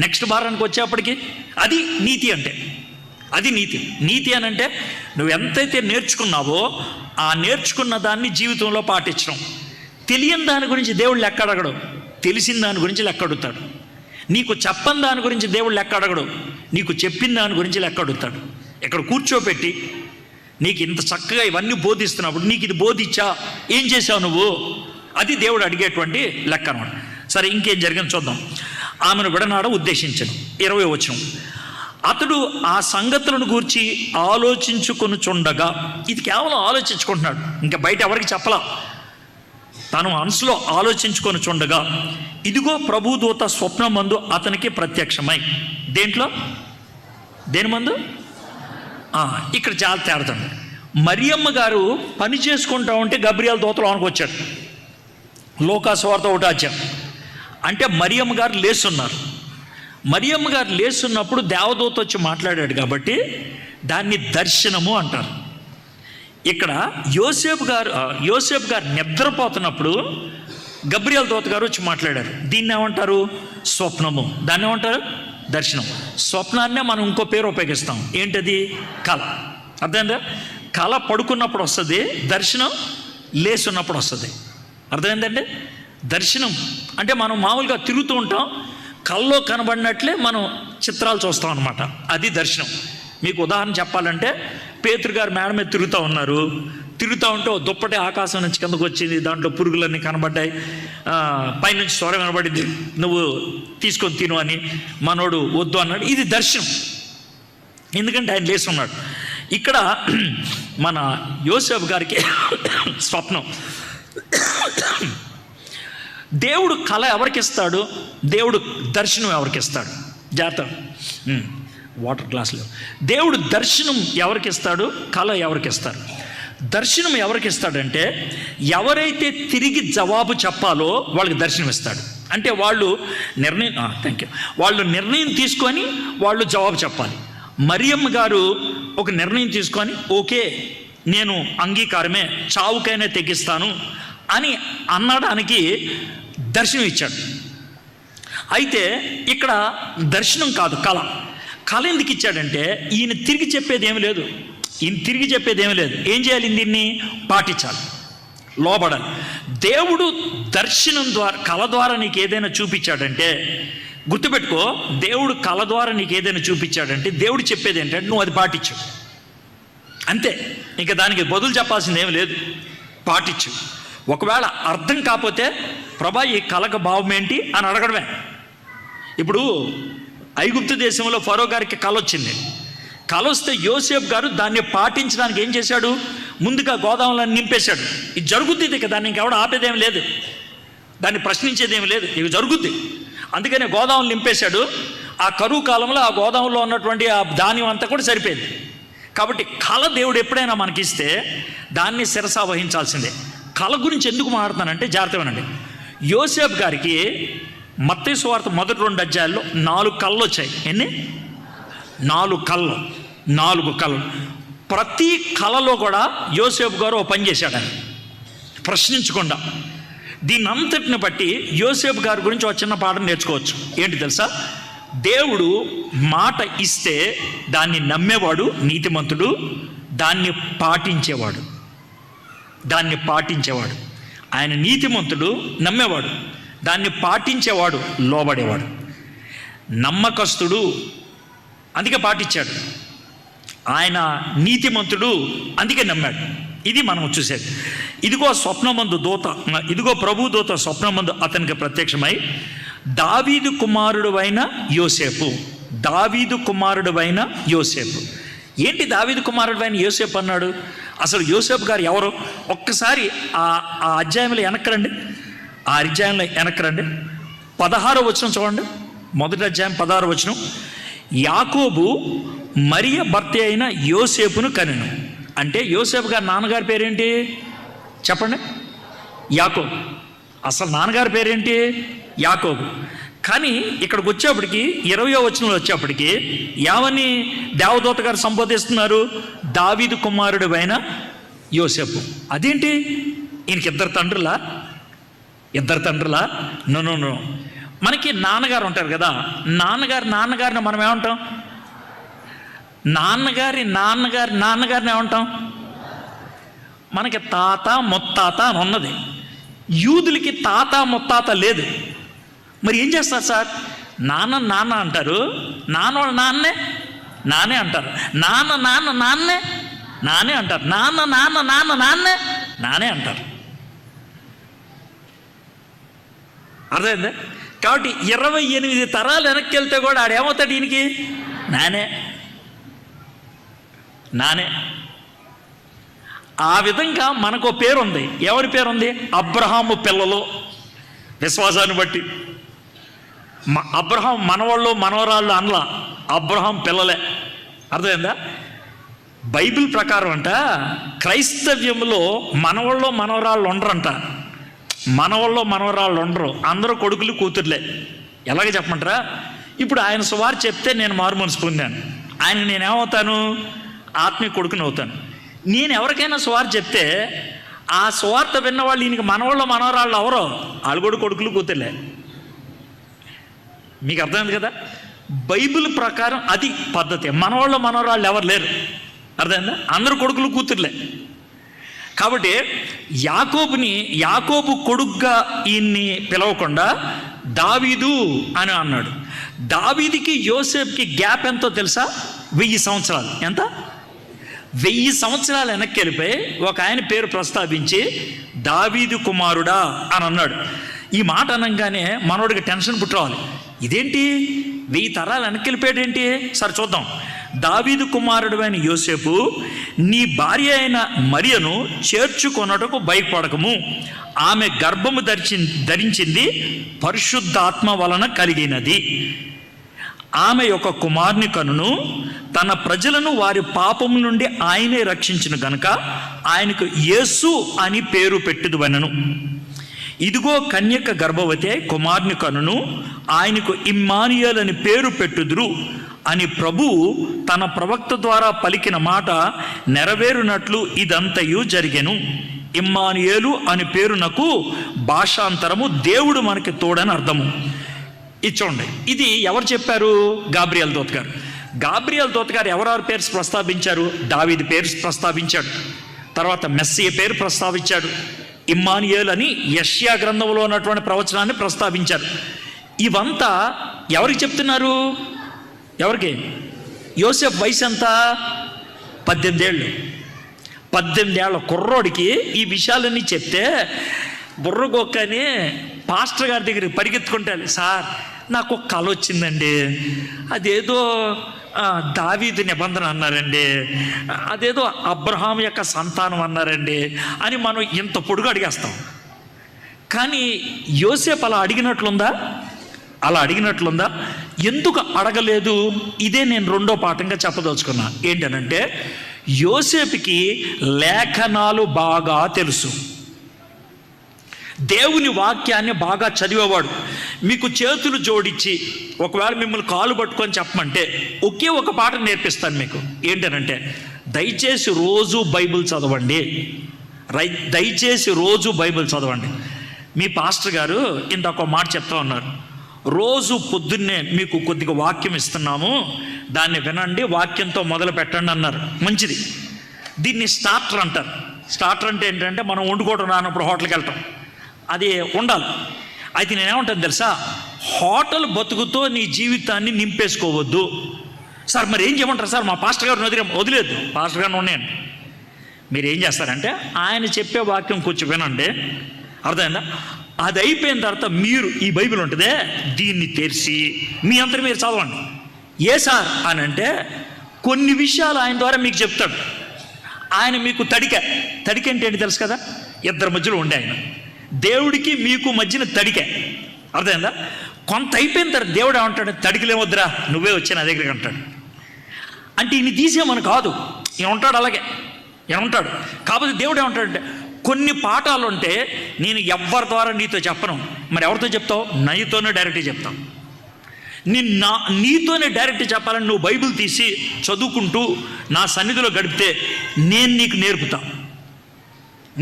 నెక్స్ట్ వారానికి వచ్చేప్పటికి అది నీతి. అంటే అది నీతి. నీతి అని అంటే నువ్వు ఎంతైతే నేర్చుకున్నావో ఆ నేర్చుకున్న దాన్ని జీవితంలో పాటించడం. తెలియని దాని గురించి దేవుడు లెక్క అడగడు, తెలిసిన దాని గురించి లెక్క అడుగుతాడు. నీకు చెప్పని దాని గురించి దేవుడు లెక్క అడగడు, నీకు చెప్పిన దాని గురించి లెక్క అడుగుతాడు. ఇక్కడ కూర్చోపెట్టి నీకు ఇంత చక్కగా ఇవన్నీ బోధిస్తున్నప్పుడు నీకు ఇది బోధించా, ఏం చేసావు నువ్వు, అది దేవుడు అడిగేటువంటి లెక్క అన్నమాట. సరే, ఇంకేం జరిగింది చూద్దాం. ఆమెను విడనాడ ఉద్దేశించను. 20వ వచనం. అతడు ఆ సంగతులను గూర్చి ఆలోచించుకొనుచుండగా, ఇది కేవలం ఆలోచించుకుంటున్నాడు, ఇంకా బయట ఎవరికి చెప్పలా, తను మనసులో ఆలోచించుకొనుచుండగా ఇదిగో ప్రభుదూత స్వప్నమందు అతనికి ప్రత్యక్షమై. దేంట్లో? దేని మందు? ఇక్కడ చాలా తేడుతుంది. మరియమ్మ గారు పని చేసుకుంటా ఉంటే గబ్రియల్ దూత లోనికి వచ్చాడు. లోకాసువార్త 1వ అధ్యాయం. అంటే మరియమ్మ గారు లేస్తున్నారు. మరియమ్మ గారు లేస్తున్నప్పుడు దేవదూత వచ్చి మాట్లాడాడు కాబట్టి దాన్ని దర్శనము అంటారు. ఇక్కడ యోసేపు గారు నిద్రపోతున్నప్పుడు గబ్రియల్ దూత గారు వచ్చి మాట్లాడారు. దీన్ని ఏమంటారు? స్వప్నము. దాన్ని ఏమంటారు? దర్శనం. స్వప్నాన్నే మనం ఇంకో పేరు ఉపయోగిస్తాం. ఏంటది? కళ. అర్థమైందా? కళ పడుకున్నప్పుడు వస్తుంది, దర్శనం లేస్తున్నప్పుడు వస్తుంది. అర్థమైందండి? దర్శనం అంటే మనం మామూలుగా తిరుగుతూ ఉంటాం, కళ్ళలో కనబడినట్లే మనం చిత్రాలు చూస్తాం అన్నమాట. అది దర్శనం. మీకు ఉదాహరణ చెప్పాలంటే, పేతురు గారు మేడ మీద తిరుగుతూ ఉంటే దుప్పటి ఆకాశం నుంచి కిందకు వచ్చింది, దాంట్లో పురుగులన్నీ కనబడ్డాయి, పైనుంచి స్వరం కనబడింది, నువ్వు తీసుకొని తిను అని మనోడు వద్దు అన్నాడు. ఇది దర్శనం, ఎందుకంటే ఆయన లేచి ఉన్నాడు. ఇక్కడ మన యోసేపు గారికి స్వప్నం. దేవుడు కళ ఎవరికి ఇస్తాడు? దేవుడు దర్శనం ఎవరికి ఇస్తాడు? జాగ్రత్త, వాటర్ గ్లాసులు. దేవుడు దర్శనం ఎవరికి ఇస్తాడు? కళ ఎవరికి ఇస్తాడు? దర్శనం ఎవరికి ఇస్తాడంటే ఎవరైతే తిరిగి జవాబు చెప్పాలో వాళ్ళకి దర్శనం ఇస్తాడు. అంటే వాళ్ళు నిర్ణయం తీసుకొని వాళ్ళు జవాబు చెప్పాలి. మరియమ్మ గారు ఒక నిర్ణయం తీసుకొని, ఓకే నేను అంగీకారమే, చావుకైనా తెగిస్తాను అని అనడానికి దర్శనం ఇచ్చాడు. అయితే ఇక్కడ దర్శనం కాదు, కళ ఎందుకు ఇచ్చాడంటే ఈయన తిరిగి చెప్పేది ఏమి లేదు. ఏం చేయాలి? దీన్ని పాటించాలి, లోబడాలి. దేవుడు దర్శనం ద్వారా, కళ ద్వారా నీకు ఏదైనా చూపించాడంటే గుర్తుపెట్టుకో, దేవుడు కళ ద్వారా నీకు ఏదైనా చూపించాడంటే దేవుడు చెప్పేది ఏంటంటే నువ్వు అది పాటించు, అంతే. ఇంకా దానికి బదులు చెప్పాల్సింది ఏమి లేదు, పాటించు. ఒకవేళ అర్థం కాకపోతే ప్రభా ఈ కళకు భావం ఏంటి అని అడగడమే. ఇప్పుడు ఐగుప్తు దేశంలో ఫరో గారికి కళ వచ్చింది. కళ వస్తే యోసేపు గారు దాన్ని పాటించడానికి ఏం చేశాడు? ముందుగా గోదాములను నింపేశాడు. ఇది జరుగుద్ది, ఇక దాన్ని ఇంకెవడ ఆపేదేం లేదు, దాన్ని ప్రశ్నించేదేమి లేదు, ఇక జరుగుద్ది. అందుకనే గోదాములు నింపేశాడు. ఆ కరువు కాలంలో ఆ గోదాములో ఉన్నటువంటి ఆ ధాన్యం అంతా కూడా సరిపోయింది. కాబట్టి కళ దేవుడు ఎప్పుడైనా మనకిస్తే దాన్ని శిరసా వహించాల్సిందే. కళ గురించి ఎందుకు మాట్లాడుతానంటే జాగ్రత్త వినండి. యోసేపు గారికి మత్తయి సువార్త మొదటి 2 అధ్యాయాల్లో 4 కళ్ళు వచ్చాయి. ఎన్ని? 4 కళ్ళు. ప్రతి కళలో కూడా యోసేపు గారు ఓ పని చేశాడని ప్రశ్నించకుండా. దీన్ని అంతటిని బట్టి యోసేపు గారి గురించి ఒక చిన్న పాఠం నేర్చుకోవచ్చు. ఏంటి తెలుసా? దేవుడు మాట ఇస్తే దాన్ని నమ్మేవాడు నీతిమంతుడు, దాన్ని పాటించేవాడు. ఆయన నీతిమంతుడు, నమ్మేవాడు, దాన్ని పాటించేవాడు, లోబడేవాడు. నమ్మకస్తుడు, అందుకే పాటించాడు. ఆయన నీతిమంతుడు, అందుకే నమ్మాడు. ఇది మనం చూసేది. ఇదిగో ప్రభు దూత స్వప్నమందు అతనికి ప్రత్యక్షమై దావీదు కుమారుడైన యోసేపు. ఏంటి దావీదు కుమారుడైన యోసేపు అన్నాడు? అసలు యోసేపు గారు ఎవరు? ఒక్కసారి ఆ అధ్యాయంలో వెనక్కి రండి. 16వ వచనం చూడండి. మొదటి అధ్యాయం 16వ వచనం. యాకోబు మరియ భర్త అయిన యోసేపును కనెను. అంటే యోసేపు గారి నాన్నగారి పేరేంటి చెప్పండి? యాకోబు. అసలు నాన్నగారి పేరేంటి? యాకోబు. కానీ ఇక్కడికి వచ్చేప్పటికి 20వ వచనంలో వచ్చేప్పటికి ఏమని దేవదూత గారు సంబోధిస్తున్నారు? దావీదు కుమారుడు అయిన యోసేపు. అదేంటి, ఈయనకి ఇద్దరు తండ్రులా? నో. మనకి నాన్నగారు ఉంటారు కదా, నాన్నగారిని మనం ఏమంటాం? నాన్నగారిని ఏమంటాం? మనకి తాత ముత్తాత అని ఉన్నది. యూదులకి తాత ముత్తాత లేదు. మరి ఏం చేస్తారు సార్? నాన్న అంటారు, నాన్నోళ్ళ నాన్నే అంటారు, నాన్నే అంటారు, నాన్నే అంటారు. అర్థమైందా? కాబట్టి 28 తరాలు వెనక్కి వెళ్తే కూడా ఆడేమవుతాడు? ఈయనకి నానే. ఆ విధంగా మనకు పేరు ఉంది. ఎవరి పేరు ఉంది? అబ్రహాము పిల్లలు. విశ్వాసాన్ని బట్టి అబ్రహాం మనవాళ్ళు మనవరాళ్ళు అనలా, అబ్రహాం పిల్లలే. అర్థమైందా? బైబిల్ ప్రకారం అంట క్రైస్తవ్యంలో మనవాళ్ళు మనవరాళ్ళు ఉండరంట. ఉండరు, అందరూ కొడుకులు కూతుర్లే. ఎలాగ చెప్పమంటారా? ఇప్పుడు ఆయన సువార్ చెప్తే నేను మారు మనసు పొందాను, ఆయన నేనేమవుతాను? ఆత్మీయ కొడుకుని అవుతాను. నేను ఎవరికైనా సువార్ చెప్తే ఆ సువార్త విన్న వాళ్ళు ఈయనకి మనవాళ్ళు మనవరాళ్ళు ఎవరో, వాళ్ళు కూడా కొడుకులు కూతుర్లే. మీకు అర్థమైంది కదా? బైబిల్ ప్రకారం అది పద్ధతి. మనవాళ్ళు మనవరాళ్ళు ఎవరు లేరు. అర్థమైందా? అందరూ కొడుకులు కూతుర్లే. కాబట్టి యాకోబు కొడుగ్గా ఈయన్ని పిలవకుండా దావీదు అని అన్నాడు. దావీదుకి యోసేపుకి గ్యాప్ ఎంతో తెలుసా? 1000 సంవత్సరాలు. ఎంత? 1000 సంవత్సరాలు వెనక్కి వెళ్ళిపోయి ఒక ఆయన పేరు ప్రస్తావించి దావీదు కుమారుడా అని అన్నాడు. ఈ మాట అనగానే మనోడికి టెన్షన్ పుట్టవాలి. ఇదేంటి 1000 తరాలు వెనక్కి వెళ్ళిపోయాడేంటి? సరే చూద్దాం. దావీదు కుమారుడు అయిన యోసేపు, నీ భార్య అయిన మరియను చేర్చుకొనుటకు భయపడకము. ఆమె గర్భము ధరించింది పరిశుద్ధాత్మ వలన కలిగినది. ఆమె యొక్క కుమారుని కనును. తన ప్రజలను వారి పాపము నుండి ఆయనే రక్షించిన గనుక ఆయనకు యేసు అని పేరు పెట్టుదువనెను. ఇదిగో కన్యక గర్భవతి కుమారుని కనును, ఆయనకు ఇమ్మానుయేలు అని పేరు పెట్టుదురు అని ప్రభువు తన ప్రవక్త ద్వారా పలికిన మాట నెరవేరునట్లు ఇదంతయు జరిగెను. ఇమ్మానుయేలు అని పేరునకు భాషాంతరము దేవుడు మనకి తోడని అర్థము. ఇచ్చోండి, ఇది ఎవరు చెప్పారు? గాబ్రియల్ దూత గారు ఎవరెవరి పేరు ప్రస్తావించారు? దావీదు పేరు ప్రస్తావించాడు, తర్వాత మెస్సియ పేరు ప్రస్తావించాడు, ఇమ్మానుయేలు అని యెషయా గ్రంథంలో ఉన్నటువంటి ప్రవచనాన్ని ప్రస్తావించారు. ఇవంతా ఎవరికి చెప్తున్నారు? ఎవరికి? యోసేపు వయసు ఎంత? 18 ఏళ్ళు. 18 ఏళ్ల కుర్రోడికి ఈ విషయాలన్నీ చెప్తే బుర్రగొక్కని పాస్టర్ గారి దగ్గరికి పరిగెత్తుకుంటాను. సార్, నాకు ఒక కళ వచ్చిందండి, అదేదో దావీదు నిబంధన అన్నారండి, అదేదో అబ్రహాం యొక్క సంతానం అన్నారండి అని మనం ఇంత పొడుగు అడిగేస్తాం. కానీ యోసేపు అలా అడిగినట్లుందా? ఎందుకు అడగలేదు? ఇదే నేను రెండో పాఠంగా చెప్పదలుచుకున్నా. ఏంటనంటే యోసేపుకి లేఖనాలు బాగా తెలుసు, దేవుని వాక్యాన్ని బాగా చదివేవాడు. మీకు చేతులు జోడించి ఒకవేళ మిమ్మల్ని కాలు పట్టుకొని చెప్పమంటే ఒకే ఒక పాఠం నేర్పిస్తాను మీకు. ఏంటనంటే దయచేసి రోజు బైబిల్ చదవండి. మీ పాస్టర్ గారు ఇంకొక మాట చెప్తా ఉన్నారు, రోజు పొద్దున్నే మీకు కొద్దిగా వాక్యం ఇస్తున్నాము, దాన్ని వినండి, వాక్యంతో మొదలు పెట్టండి అన్నారు. మంచిది. దీన్ని స్టార్టర్ అంటారు. స్టార్టర్ అంటే ఏంటంటే మనం వండుకోవడం రానప్పుడు హోటల్కి వెళ్తాం, అది ఉండాలి. అయితే నేనేమంటాను తెలుసా? హోటల్ బతుకుతో నీ జీవితాన్ని నింపేసుకోవద్దు. సార్ మరి ఏం చేయమంటారు సార్? మా పాస్టర్ గారు వదిలేదు, పాస్టర్ గారిని ఉన్నాయండి. మీరు ఏం చేస్తారంటే ఆయన చెప్పే వాక్యం కొంచెం వినండి, అర్థమైందా? అది అయిపోయిన తర్వాత మీరు ఈ బైబిల్ ఉంటుందే దీన్ని తెరిచి మీ అంతా మీరు చదవండి. ఏ సార్ అని అంటే కొన్ని విషయాలు ఆయన ద్వారా మీకు చెప్తాడు. ఆయన మీకు తడిక అంటే ఏంటి తెలుసు కదా? ఇద్దరి మధ్యలో ఉండే ఆయన, దేవుడికి మీకు మధ్యన తడిక. అర్థమైందా? కొంత అయిపోయిన తర్వాత దేవుడు ఏమంటాడు? తడికలేమొద్దురా, నువ్వే వచ్చి నా దగ్గరికి అంటాడు. అంటే ఈయన తీసేమని కాదు, ఈయన ఉంటాడు, అలాగే ఈయన ఉంటాడు. కాకపోతే దేవుడు ఏమంటాడంటే కొన్ని పాఠాలు ఉంటే నేను ఎవరి ద్వారా నీతో చెప్పను. మరి ఎవరితో చెప్తావు? నీతోనే డైరెక్ట్గా చెప్తాను. నీతోనే డైరెక్ట్ చెప్పాలని నువ్వు బైబిల్ తీసి చదువుకుంటూ నా సన్నిధిలో గడిపితే నేను నీకు నేర్పుతా.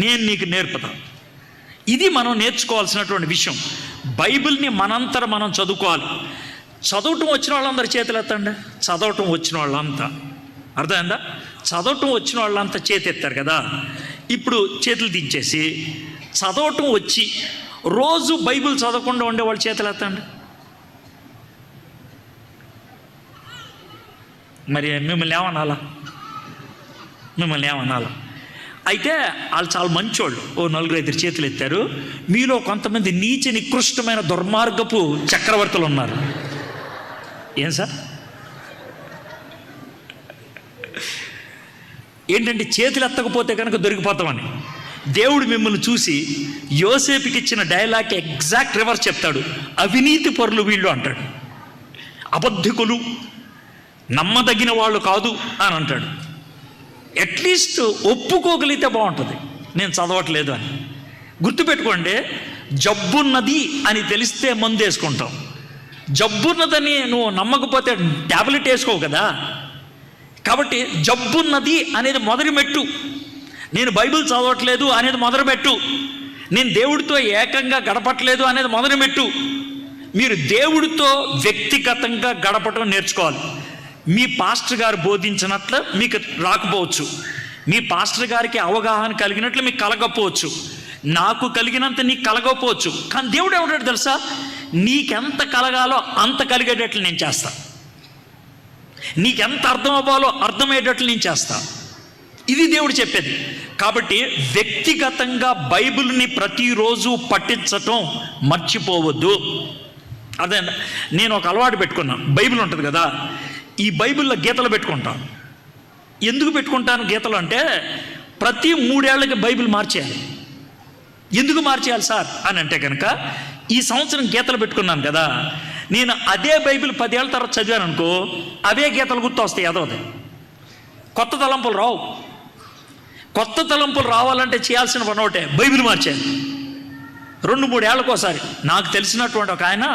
నేను నీకు నేర్పుతాను. ఇది మనం నేర్చుకోవాల్సినటువంటి విషయం. బైబిల్ని మనంతర మనం చదువుకోవాలి. చదవటం వచ్చిన వాళ్ళందరూ చేతులు ఎత్తండి. చదవటం వచ్చిన వాళ్ళంతా, అర్థమైందా? చదవటం వచ్చిన వాళ్ళంతా చేతి ఎత్తారు కదా. ఇప్పుడు చేతులు దించేసి చదవటం వచ్చి రోజు బైబిల్ చదవకుండా ఉండేవాళ్ళు చేతులు ఎత్తండి. మరి మిమ్మల్ని ఏమనాలా? అయితే వాళ్ళు చాలా మంచోళ్ళు. ఓ 4-5 చేతులు ఎత్తారు. మీలో కొంతమంది నీచ నికృష్టమైన దుర్మార్గపు చక్రవర్తులు ఉన్నారు. ఏం సార్? ఏంటంటే చేతులు ఎత్తకపోతే కనుక దొరికిపోతామని. దేవుడు మిమ్మల్ని చూసి యోసేపుకి ఇచ్చిన డైలాగ్ ఎగ్జాక్ట్ రివర్స్ చెప్తాడు. అవినీతి పరులు వీళ్ళు అంటాడు. అబద్ధికులు, నమ్మదగిన వాళ్ళు కాదు అని అంటాడు. అట్లీస్ట్ ఒప్పుకోగలిగితే బాగుంటుంది, నేను చదవట్లేదు అని. గుర్తుపెట్టుకోండి, జబ్బున్నది అని తెలిస్తే మందు వేసుకుంటాం. జబ్బున్నదని నువ్వు నమ్మకపోతే ట్యాబ్లెట్ వేసుకోవు కదా. కాబట్టి జబ్బున్నది అనేది మొదటి మెట్టు. నేను బైబిల్ చదవట్లేదు అనేది మొదటి మెట్టు. నేను దేవుడితో ఏకంగా గడపట్లేదు అనేది మొదటి మెట్టు. మీరు దేవుడితో వ్యక్తిగతంగా గడపటం నేర్చుకోవాలి. మీ పాస్టర్ గారు బోధించినట్లు మీకు రాకపోవచ్చు, మీ పాస్టర్ గారికి అవగాహన కలిగినట్లు మీకు కలగకపోవచ్చు, నాకు కలిగినంత నీకు కలగకపోవచ్చు. కానీ దేవుడు ఏమంటాడు తెలుసా? నీకెంత కలగాలో అంత కలిగేటట్లు నేను చేస్తా, నీకెంత అర్థం అవ్వాలో అర్థమయ్యేటట్లు నేను చేస్తా. ఇది దేవుడు చెప్పేది. కాబట్టి వ్యక్తిగతంగా బైబిల్ని ప్రతిరోజు పఠించటం మర్చిపోవద్దు. అదే నేను ఒక అలవాటు పెట్టుకున్నాను. బైబిల్ ఉంటుంది కదా, ఈ బైబిల్లో గీతలు పెట్టుకుంటాను. ఎందుకు పెట్టుకుంటాను గీతలు అంటే, ప్రతి 3 ఏళ్ళకి బైబిల్ మార్చేయాలి. ఎందుకు మార్చేయాలి సార్ అని అంటే కనుక, ఈ సంవత్సరం గీతలు పెట్టుకున్నాను కదా, నేను అదే బైబిల్ 10 ఏళ్ళ తర్వాత చదివాను అనుకో, అవే గీతలు గుర్తు వస్తాయి. అదోదే, కొత్త తలంపులు రావు. కొత్త తలంపులు రావాలంటే చేయాల్సిన పని ఒకటే, బైబిల్ మార్చేయాలి. 2-3 ఏళ్ళకోసారి. నాకు తెలిసినటువంటి ఒక ఆయన,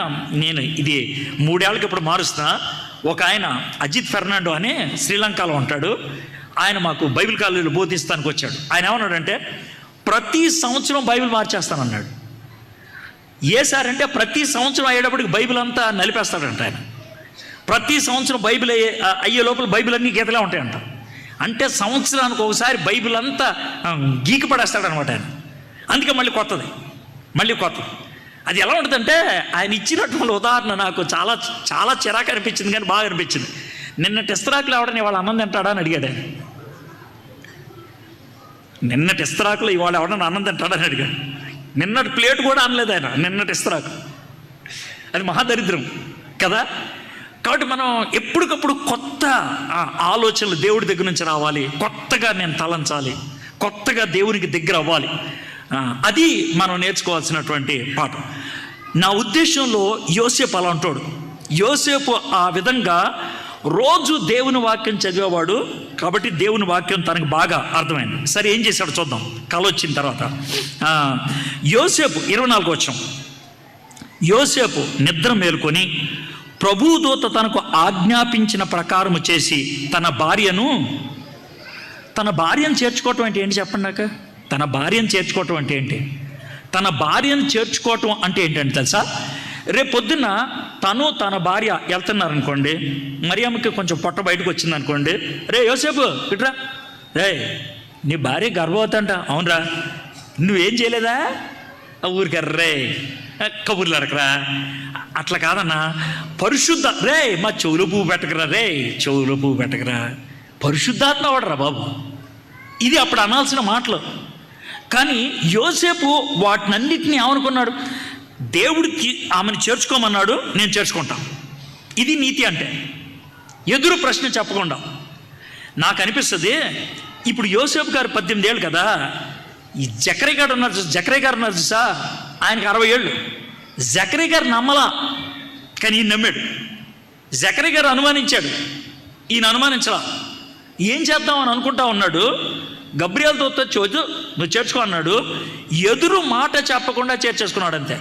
నేను ఇది 3 ఏళ్ళకి ఇప్పుడు మారుస్తున్నా, ఒక ఆయన అజిత్ ఫెర్నాండో అని శ్రీలంకలో ఉంటాడు. ఆయన మాకు బైబిల్ కాలేజీలో బోధిస్తానికి వచ్చాడు. ఆయన ఏమన్నాడంటే, ప్రతి సంవత్సరం బైబిల్ మార్చేస్తానన్నాడు. ఏ సార్ అంటే, ప్రతి సంవత్సరం అయ్యేటప్పటికి బైబిల్ అంతా నలిపేస్తాడంట ఆయన. ప్రతి సంవత్సరం బైబిల్ అయ్యే లోపల బైబిల్ అన్నీ గీతలే ఉంటాయంట. అంటే సంవత్సరానికి ఒకసారి బైబిల్ అంతా గీకి పడేస్తాడనమాట ఆయన. అందుకే మళ్ళీ కొత్తది. అది ఎలా ఉంటుందంటే, ఆయన ఇచ్చినటువంటి ఉదాహరణ నాకు చాలా చాలా చిరాకు అనిపించింది, కానీ బాగా అనిపించింది. నిన్నటి ఇస్తరాకులు ఎవడని ఇవాళ అన్నం తింటాడా అని అడిగాడు ఆయన. నిన్నటి ఇస్తరాకులు ఇవాళ ఎవడన్నా అన్నం తింటాడని అడిగాడు. నిన్నటి ప్లేట్ కూడా అనలేదు ఆయన, నిన్నటి ఇస్తరాకు. అది మహాదరిద్రం కదా. కాబట్టి మనం ఎప్పటికప్పుడు కొత్త ఆలోచనలు దేవుడి దగ్గర నుంచి రావాలి. కొత్తగా నేను తలంచాలి, కొత్తగా దేవునికి దగ్గర అవ్వాలి. అది మనం నేర్చుకోవాల్సినటువంటి పాఠం. నా ఉద్దేశంలో యోసేపు అలా అంటాడు. యోసేపు ఆ విధంగా రోజు దేవుని వాక్యం చదివేవాడు కాబట్టి దేవుని వాక్యం తనకు బాగా అర్థమైంది. సరే, ఏం చేశాడు చూద్దాం. కల వచ్చిన తర్వాత యోసేపు 24 వచనం, యోసేపు నిద్ర మేల్కొని ప్రభుదూత తనకు ఆజ్ఞాపించిన ప్రకారము చేసి తన భార్యను చేర్చుకోవటం అంటే ఏంటి చెప్పండి నాకు. తన భార్యను చేర్చుకోవటం అంటే ఏంటి? తన భార్యను చేర్చుకోవటం అంటే ఏంటంటే తెలుసా, రేపు పొద్దున్న తన భార్య వెళ్తున్నారనుకోండి, మరియమ్మకి కొంచెం పొట్ట బయటకు వచ్చింది అనుకోండి, రే యోసేపు ఇట్రా, రే నీ భార్య గర్భవతి అంట. అవునరా, నువ్వేం చేయలేదా? ఊరికర్రే కబుర్లు అడకరా. అట్లా కాదన్నా, పరిశుద్ధ రే మా చెవులో పువ్వు పెట్టకరా, పరిశుద్ధాత్మ వాడరా బాబు. ఇది అప్పుడు అనాల్సిన మాటలు. కానీ యోసేపు వాటినన్నిటినీ ఏమనుకున్నాడు? దేవుడికి ఆమెను చేర్చుకోమన్నాడు, నేను చేర్చుకుంటాను. ఇది నీతి అంటే. ఎదురు ప్రశ్న చెప్పకుండా. నాకు అనిపిస్తుంది, ఇప్పుడు యోసేపు గారు 18 ఏళ్ళు కదా, ఈ జకరియా గారు ఉన్నారు చూసా, ఆయనకి 60 ఏళ్ళు. జకరియా గారు నమ్మలా, కానీ ఈయన నమ్మాడు. జకరియా గారు అనుమానించాడు, ఈయన అనుమానించలా. ఏం చేద్దామని అనుకుంటా ఉన్నాడు. గబ్రియేలుతో వచ్చి నువ్వు చేర్చుకో అన్నాడు. ఎదురు మాట చెప్పకుండా చేర్చేసుకున్నాడు అంతే.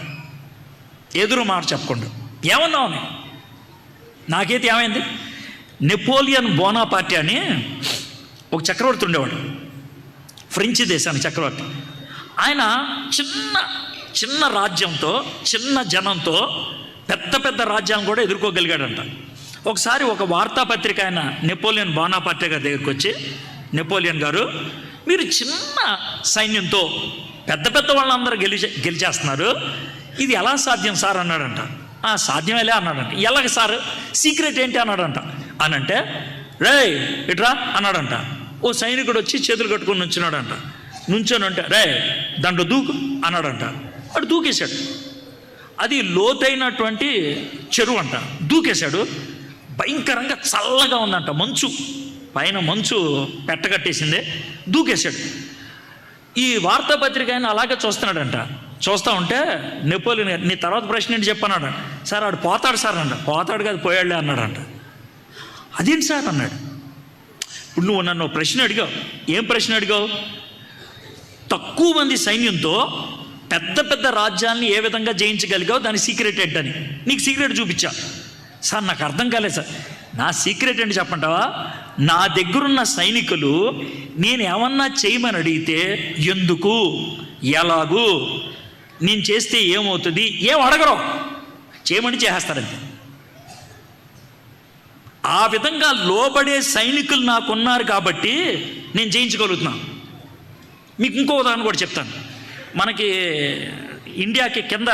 ఎదురు మాట చెప్పకుండా. ఏమన్నావు? నాకైతే ఏమైంది, నెపోలియన్ బోనాపార్టీ అని ఒక చక్రవర్తి ఉండేవాడు, ఫ్రెంచ్ దేశానికి చక్రవర్తి. ఆయన చిన్న చిన్న రాజ్యంతో, చిన్న జనంతో పెద్ద పెద్ద రాజ్యాలను కూడా ఎదుర్కోగలిగాడంట. ఒకసారి ఒక వార్తాపత్రిక ఆయన నెపోలియన్ బోనాపార్టే గారి దగ్గరికి వచ్చి, నెపోలియన్ గారు, మీరు చిన్న సైన్యంతో పెద్ద పెద్ద వాళ్ళందరూ గెలిచేస్తున్నారు, ఇది ఎలా సాధ్యం సార్ అన్నాడంట. సాధ్యమేలే అన్నాడంట. ఎలాగ సార్, సీక్రెట్ ఏంటి అన్నాడంట. అనంటే, రే ఇట్రా అన్నాడంట. ఓ సైనికుడు వచ్చి చేతులు కట్టుకొని నుంచున్నాడంట. నుంచోనంటే, రే దాంట్లో దూకు అన్నాడంట. వాడు దూకేశాడు. అది లోతైనటువంటి చెరువు అంట. దూకేశాడు. భయంకరంగా చల్లగా ఉందంట, మంచు పైన మంచు పెట్టగట్టేసిందే. దూకేశాడు. ఈ వార్తాపత్రిక ఆయన అలాగే చూస్తున్నాడంట. చూస్తూ ఉంటే నెపోలియన్ గారు, నీ తర్వాత ప్రశ్న ఏంటి చెప్పన్నాడు. సార్ ఆడు పోతాడు సార్ అంట. పోతాడు కాదు, పోయాడులే అన్నాడంట. అదేంటి సార్ అన్నాడు. ఇప్పుడు నువ్వు నన్ను ప్రశ్న అడిగావు. ఏం ప్రశ్న అడిగావు? తక్కువ మంది సైన్యంతో పెద్ద పెద్ద రాజ్యాలని ఏ విధంగా జయించగలిగావు, దాని సీక్రెట్ ఏంటని నీకు సీక్రెట్ చూపించా. సార్ నాకు అర్థం కాలేదు సార్. నా సీక్రెట్ ఏంటి చెప్పంటావా? నా దగ్గరున్న సైనికులు నేను ఏమన్నా చేయమని అడిగితే ఎందుకు, ఎలాగూ, నేను చేస్తే ఏమవుతుంది, ఏం అడగరు, చేయమని చేసేస్తారంతే. ఆ విధంగా లోబడే సైనికులు నాకున్నారు కాబట్టి నేను జయించగలుగుతున్నాను. మీకు ఇంకో ఉదాహరణ కూడా చెప్తాను. మనకి ఇండియాకి కింద,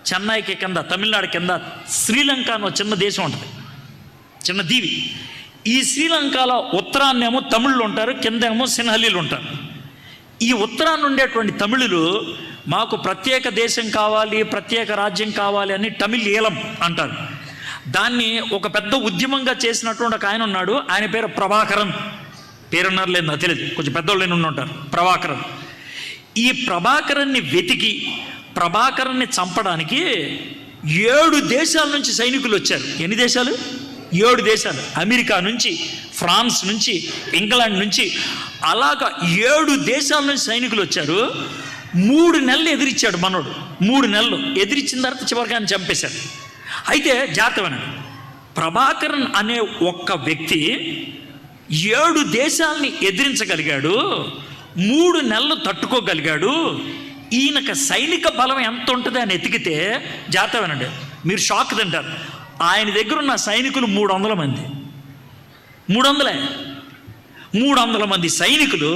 చెన్నైకి కింద, తమిళనాడు కింద శ్రీలంక అని ఒక చిన్న దేశం ఉంటుంది, చిన్న దీవి. ఈ శ్రీలంకలో ఉత్తరాన్నేమో తమిళులు ఉంటారు, కిందేమో సిన్హలీలు ఉంటారు. ఈ ఉత్తరాన్ని ఉండేటువంటి తమిళులు మాకు ప్రత్యేక దేశం కావాలి, ప్రత్యేక రాజ్యం కావాలి అని తమిళ్ ఈలం అంటారు. దాన్ని ఒక పెద్ద ఉద్యమంగా చేసినటువంటి ఒక ఆయన ఉన్నాడు. ఆయన పేరు ప్రభాకరన్. పేరున్నారు లేదు నాకు తెలియదు, కొంచెం పెద్దోళ్ళు ఉంటారు. ప్రభాకరన్. ఈ ప్రభాకరన్ని వెతికి ప్రభాకరన్ని చంపడానికి 7 దేశాల నుంచి సైనికులు వచ్చారు. ఎన్ని దేశాలు? 7 దేశాలు. అమెరికా నుంచి, ఫ్రాన్స్ నుంచి, ఇంగ్లాండ్ నుంచి, అలాగా 7 దేశాల నుంచి సైనికులు వచ్చారు. 3 నెలలు ఎదిరించాడు మనోడు. 3 నెలలు ఎదిరించిన తర్వాత చివరికి ఆయన చంపేశారు. అయితే జాగ్రత్తమైన ప్రభాకరన్ అనే ఒక్క వ్యక్తి 7 దేశాలని ఎదిరించగలిగాడు, 3 నెలలు తట్టుకోగలిగాడు. ఈయనకు సైనిక బలం ఎంత ఉంటుంది అని ఎతికితే, జాగ్రత్తమేనండి, మీరు షాక్ తింటారు. ఆయన దగ్గర ఉన్న సైనికులు 300 మంది. 300 మంది సైనికులు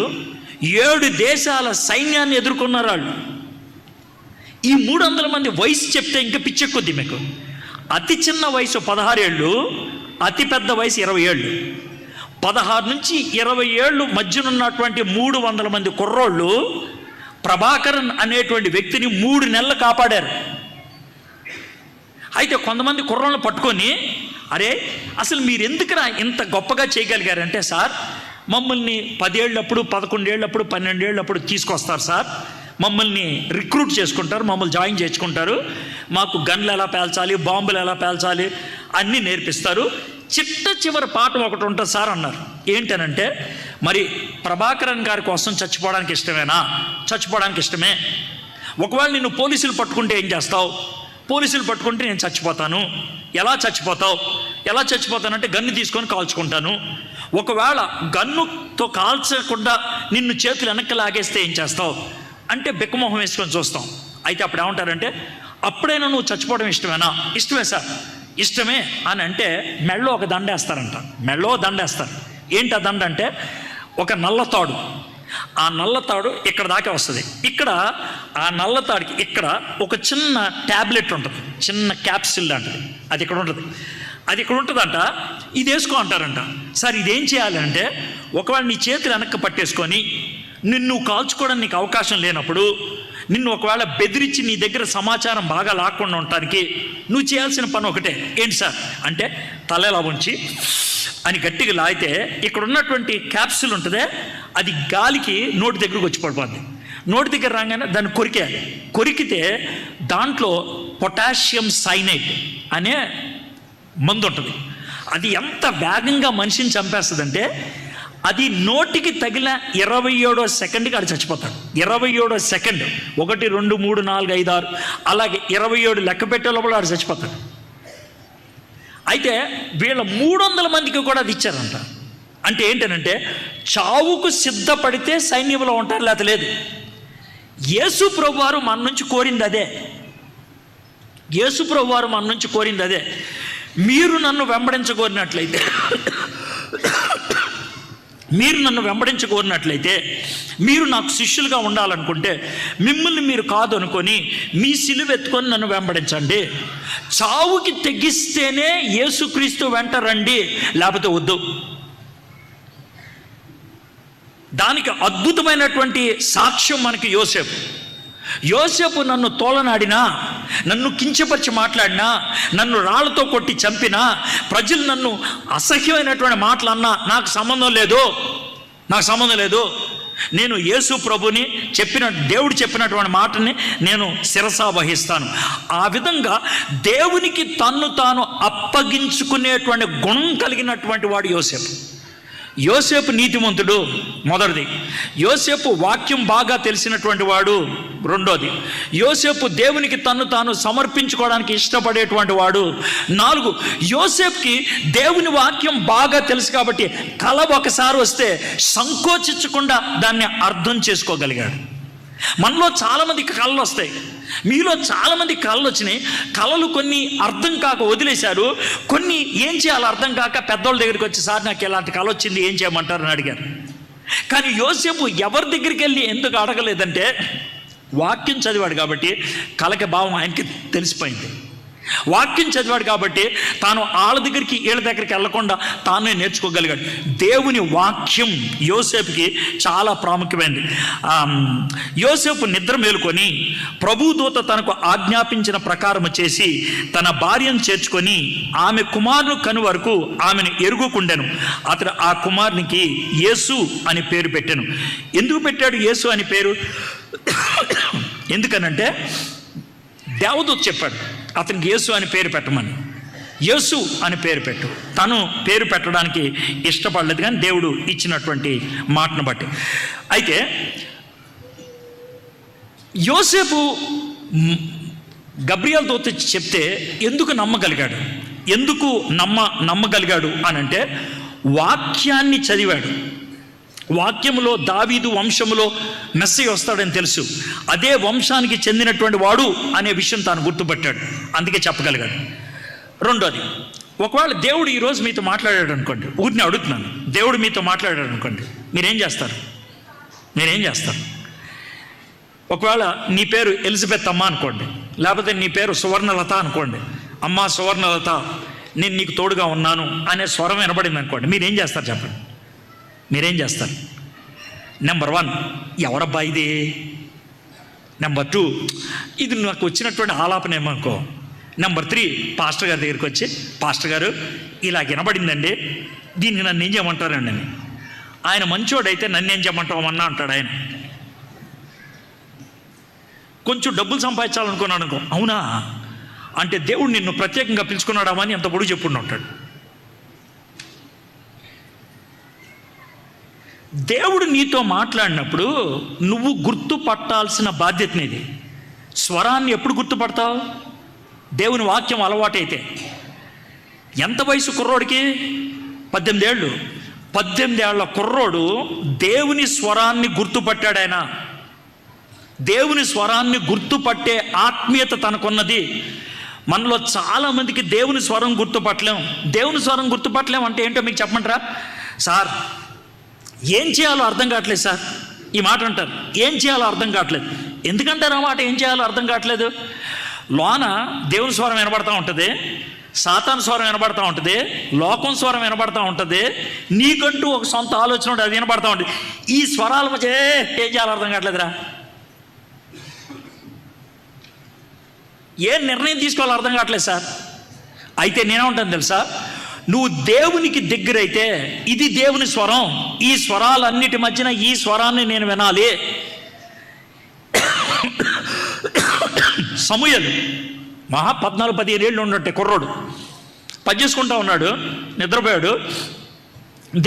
7 దేశాల సైన్యాన్ని ఎదుర్కొన్నారు వాళ్ళు. ఈ 300 మంది వయసు చెప్తే ఇంకా పిచ్చెక్కొద్ది మీకు. అతి చిన్న వయసు 16 ఏళ్ళు, అతి పెద్ద వయసు 20 ఏళ్ళు. 16 నుంచి 20 ఏళ్ళు మధ్యనున్నటువంటి 300 మంది కుర్రోళ్ళు ప్రభాకరన్ అనేటువంటి వ్యక్తిని 3 నెలలు కాపాడారు. అయితే కొంతమంది కుర్రోళ్ళని పట్టుకొని, అరే అసలు మీరు ఎందుకురా ఇంత గొప్పగా చేయగలిగారంటే, సార్ మమ్మల్ని 10 ఏళ్ళప్పుడు, 11 ఏళ్ళప్పుడు, 12 ఏళ్ళప్పుడు తీసుకొస్తారు సార్, మమ్మల్ని రిక్రూట్ చేసుకుంటారు, మమ్మల్ని జాయిన్ చేసుకుంటారు, మాకు గన్లు ఎలా పేల్చాలి, బాంబులు ఎలా పేల్చాలి అన్నీ నేర్పిస్తారు. చివరి పాఠం ఒకటి ఉంటుంది సార్ అన్నారు. ఏంటనంటే, మరి ప్రభాకరన్ గారి కోసం చచ్చిపోవడానికి ఇష్టమేనా? చచ్చిపోవడానికి ఇష్టమే. ఒకవేళ నిన్ను పోలీసులు పట్టుకుంటే ఏం చేస్తావు? పోలీసులు పట్టుకుంటే నేను చచ్చిపోతాను. ఎలా చచ్చిపోతావు? ఎలా చచ్చిపోతానంటే గన్ను తీసుకొని కాల్చుకుంటాను. ఒకవేళ గన్నుతో కాల్చకుండా నిన్ను చేతులు వెనక్కి లాగేస్తే ఏం చేస్తావు అంటే బెక్కమొహం వేసుకొని చూస్తాం. అయితే అప్పుడు ఏమంటారంటే, అప్పుడైనా నువ్వు చచ్చిపోవడం ఇష్టమేనా? ఇష్టమే సార్. ఇష్టమే అని అంటే మెడలో ఒక దండ వేస్తారంట. మెడలో దండ వేస్తారు. ఏంటి ఆ దండ అంటే, ఒక నల్ల తాడు. ఆ నల్ల తాడు ఇక్కడ దాకా వస్తుంది. ఇక్కడ ఆ నల్ల తాడుకి ఇక్కడ ఒక చిన్న ట్యాబ్లెట్ ఉంటుంది, చిన్న క్యాప్సిల్ లాంటిది. అది ఇక్కడ ఉంటుంది. అది ఇక్కడ ఉంటుందంట. ఇది వేసుకో అంటారంట. సార్ ఇదేం చేయాలంటే, ఒకవేళ నీ చేతులు వెనక్కి పట్టేసుకొని నిన్ను కాల్చుకోవడానికి నీకు అవకాశం లేనప్పుడు, నిన్ను ఒకవేళ బెదిరించి నీ దగ్గర సమాచారం బాగా లాక్కుండా ఉండటానికి నువ్వు చేయాల్సిన పని ఒకటే. ఏంటి సార్ అంటే, తలలా ఉంచి అని గట్టిగా లాగితే ఇక్కడ ఉన్నటువంటి క్యాప్సిల్ ఉంటుందే, అది గాలికి నోటి దగ్గరకు వచ్చి పడిపోద్ది. నోటి దగ్గర రాగానే దాన్ని కొరికేయాలి. కొరికితే దాంట్లో పొటాషియం సైనైట్ అనే మందు ఉంటుంది. అది ఎంత వేగంగా మనిషిని చంపేస్తుందంటే, అది నోటికి తగిలిన 27వ సెకండ్కి అది చచ్చిపోతాడు. 27వ సెకండ్, 1 2 3 4 5 6 అలాగే 27 లెక్క పెట్టే లోపల ఆడు చచ్చిపోతాడు. అయితే వీళ్ళ 300 మందికి కూడా అది ఇచ్చారంట. అంటే ఏంటనంటే, చావుకు సిద్ధపడితే సైన్యంలో ఉంటారు, లేకపోతే లేదు. యేసు ప్రభు వారు మన నుంచి కోరింది అదే. యేసు ప్రభు వారు మన నుంచి కోరింది అదే. మీరు నన్ను వెంబడించగోరినట్లయితే మీరు నాకు శిష్యులుగా ఉండాలనుకుంటే మిమ్మల్ని మీరు కాదు అనుకొని మీ సిలువ ఎత్తుకొని నన్ను వెంబడించండి. చావుకి తెగిస్తేనే యేసుక్రీస్తు వెంట రండి, లేకపోతే వద్దు. దానికి అద్భుతమైనటువంటి సాక్ష్యం మనకి యోసేపు నన్ను తోలనాడినా, నన్ను కించపరిచి మాట్లాడినా, నన్ను రాళ్లతో కొట్టి చంపినా, ప్రజలు నన్ను అసహ్యమైనటువంటి మాటలు అన్నా నాకు సంబంధం లేదు. నేను యేసు ప్రభుని దేవుడు చెప్పినటువంటి మాటని నేను శిరసా వహిస్తాను. ఆ విధంగా దేవునికి తన్ను తాను అప్పగించుకునేటువంటి గుణం కలిగినటువంటి వాడు యోసేపు నీతిమంతుడు, మొదటిది. యోసేపు వాక్యం బాగా తెలిసినటువంటి వాడు, రెండోది. యోసేపు దేవునికి తన్ను తాను సమర్పించుకోవడానికి ఇష్టపడేటువంటి వాడు, 4. యోసేపుకి దేవుని వాక్యం బాగా తెలుసు కాబట్టి కల ఒకసారి వస్తే సంకోచించకుండా దాన్ని అర్థం చేసుకోగలిగాడు. మనలో చాలామందికి కళలు వస్తాయి, మీలో చాలామంది కళలు వచ్చినాయి. కళలు కొన్ని అర్థం కాక వదిలేశారు, కొన్ని ఏం చేయాలో అర్థం కాక పెద్దోళ్ళ దగ్గరికి వచ్చి, సార్ నాకు ఇలాంటి కళ వచ్చింది, ఏం చేయమంటారని అడిగారు. కానీ యోసేపు ఎవరి దగ్గరికి వెళ్ళి ఎందుకు అడగలేదంటే వాక్యం చదివాడు కాబట్టి కళకి భావం ఆయనకి తెలిసిపోయింది. వాక్యం చదివాడు కాబట్టి తాను వీళ్ళ దగ్గరికి వెళ్లకుండా తానే నేర్చుకోగలిగాడు. దేవుని వాక్యం యోసేపుకి చాలా ప్రాముఖ్యమైనది. యోసేపు నిద్ర మేలుకొని ప్రభుదూత తనకు ఆజ్ఞాపించిన ప్రకారం చేసి తన భార్యను చేర్చుకొని ఆమె కుమారుని కను వరకు ఆమెను ఎరుగుకుండెను. అతడు ఆ కుమారునికి యేసు అని పేరు పెట్టాను. ఎందుకు పెట్టాడు యేసు అని పేరు? ఎందుకనంటే దేవదూత చెప్పాడు అతనికి యేసు అని పేరు పెట్టమని. యేసు అని పేరు పెట్టు. తను పేరు పెట్టడానికి ఇష్టపడలేదు, కానీ దేవుడు ఇచ్చినటువంటి మాటను బట్టి. అయితే యోసేపు గబ్రియల్ దూత చెప్తే ఎందుకు నమ్మగలిగాడు అని అంటే వాక్యాన్ని చదివాడు. వాక్యములో దావీదు వంశములో మెస్సయ్య వస్తాడని తెలుసు, అదే వంశానికి చెందినటువంటి వాడు అనే విషయం తాను గుర్తుపట్టాడు, అందుకే చెప్పగలిగాడు. రెండోది, ఒకవేళ దేవుడు ఈరోజు మీతో మాట్లాడాడు అనుకోండి, ఊరిని అడుగుతున్నాను, దేవుడు మీతో మాట్లాడాడు అనుకోండి, మీరేం చేస్తారు? ఒకవేళ నీ పేరు ఎలిజబెత్ అమ్మ అనుకోండి, లేకపోతే నీ పేరు సువర్ణలత అనుకోండి. అమ్మ సువర్ణలత, నేను నీకు తోడుగా ఉన్నాను అనే స్వరం వినబడింది అనుకోండి, మీరేం చేస్తారు చెప్పండి? నెంబర్ 1, ఎవరబ్బా ఇది? నెంబర్ 2, ఇది నాకు వచ్చినటువంటి ఆలాపన ఏమనుకో. నెంబర్ 3, పాస్టర్ గారి దగ్గరికి వచ్చి, పాస్టర్ గారు ఇలా వినబడిందండి, దీన్ని నన్ను ఏం చేయమంటారండి అని. ఆయన మంచోడైతే నన్ను ఏం చేయమంటామన్నా అంటాడు ఆయన. కొంచెం డబ్బులు సంపాదించాలనుకున్నాను అనుకో, అవునా అంటే దేవుడు నిన్ను ప్రత్యేకంగా పిలుచుకున్నాడా అని ఎంత పొడుగు చెప్పుకుంటూ ఉంటాడు. దేవుడు నీతో మాట్లాడినప్పుడు నువ్వు గుర్తుపట్టాల్సిన బాధ్యత నీది. స్వరాన్ని ఎప్పుడు గుర్తుపడతావు? దేవుని వాక్యం అలవాటైతే. ఎంత వయసు కుర్రోడికి? 18 ఏళ్ళు. 18 ఏళ్ల కుర్రోడు దేవుని స్వరాన్ని గుర్తుపట్టాడు. ఆయన దేవుని స్వరాన్ని గుర్తుపట్టే ఆత్మీయత తనకున్నది. మనలో చాలామందికి దేవుని స్వరం గుర్తుపట్టలేం అంటే ఏంటో మీకు చెప్పమంటారా? సార్ ఏం చేయాలో అర్థం కావట్లేదు సార్, ఈ మాట అంటారు. ఏం చేయాలో అర్థం కావట్లేదు. ఎందుకంటారు ఆ మాట? ఏం చేయాలో అర్థం కావట్లేదు. లోన దేవుని స్వరం వినబడతా ఉంటుంది, సాతాను స్వరం వినబడతా ఉంటుంది, లోకం స్వరం వినబడతా ఉంటుంది, నీకంటూ ఒక సొంత ఆలోచన ఉంటుంది, అది వినబడతా ఉంటుంది. ఈ స్వరాల మధ్య ఏం చేయాలో అర్థం కావట్లేదురా. ఏం నిర్ణయం తీసుకోవాలో అర్థం కావట్లేదు సార్. అయితే నేనేమంటాను తెలుసా, నువ్వు దేవునికి దగ్గరైతే ఇది దేవుని స్వరం, ఈ స్వరాలన్నిటి మధ్యన ఈ స్వరాన్ని నేను వినాలి. సమూయేలు 14-15 ఏళ్ళు ఉన్నట్టే కుర్రోడు పని చేసుకుంటా ఉన్నాడు, నిద్రపోయాడు.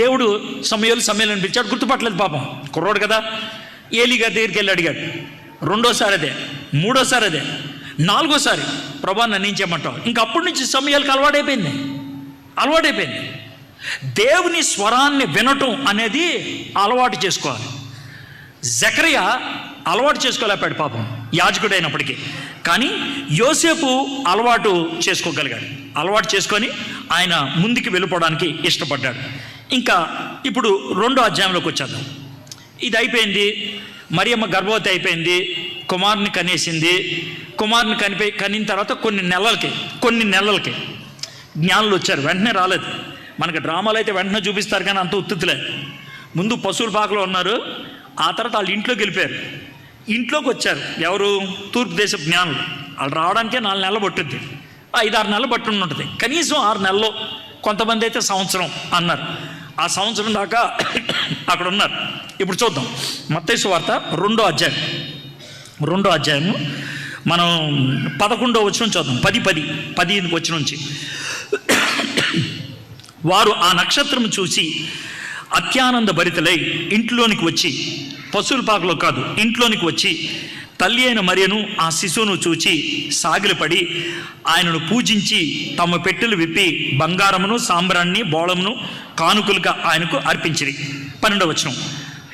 దేవుడు సమూయేలు అని పిలిచాడు, గుర్తుపట్టలేదు పాపం, కుర్రోడు కదా. ఏలీ గారి దగ్గరికి వెళ్ళి అడిగాడు. రెండోసారి అదే, మూడోసారి అదే, నాలుగోసారి ప్రభా నన్ను ఏం చేయమంటావు? ఇంకప్పటి నుంచి సమూయేలుకి అలవాటైపోయింది. దేవుని స్వరాన్ని వినటం అనేది అలవాటు చేసుకోవాలి. జకరియా అలవాటు చేసుకోలేపాడు పాపం, యాజకుడు అయినప్పటికీ. కానీ యోసేపు అలవాటు చేసుకోగలిగాడు. అలవాటు చేసుకొని ఆయన ముందుకు వెళ్ళిపోవడానికి ఇష్టపడ్డాడు. ఇంకా ఇప్పుడు 2వ అధ్యాయంలోకి వచ్చేద్దాం. ఇది అయిపోయింది, మరియమ్మ గర్భవతి అయిపోయింది, కుమారుని కనేసింది. కుమారుని కనిన తర్వాత కొన్ని నెలలకి జ్ఞానులు వచ్చారు. వెంటనే రాలేదు. మనకి డ్రామాలు అయితే వెంటనే చూపిస్తారు, కానీ అంత ఉత్తులే. ముందు పశువుల పాకలో ఉన్నారు, ఆ తర్వాత వాళ్ళు ఇంట్లోకి వెళ్ళిపోయారు. ఇంట్లోకి వచ్చారు ఎవరు? తూర్పు దేశపు జ్ఞానులు. వాళ్ళు రావడానికే 4 నెలలు పట్టుద్ది, 5-6 నెలలు పట్టు ఉంటుంది, కనీసం 6 నెలలు, కొంతమంది అయితే సంవత్సరం అన్నారు. ఆ సంవత్సరం దాకా అక్కడ ఉన్నారు. ఇప్పుడు చూద్దాం మత్తయి సువార్త 2వ అధ్యాయము మనం 11వ వచనం చూద్దాం. 10 వచనం నుంచి. వారు ఆ నక్షత్రం చూసి అత్యానంద భరితులై ఇంట్లోనికి వచ్చి, పశువుల పాకలో కాదు, ఇంట్లోనికి వచ్చి తల్లి అయిన మరియను ఆ శిశువును చూచి సాగిలపడి ఆయనను పూజించి తమ పెట్టెలు విప్పి బంగారమును సాంబ్రాన్ని బోళమును కానుకలుగా ఆయనకు అర్పించిరి. 12వ వచనం.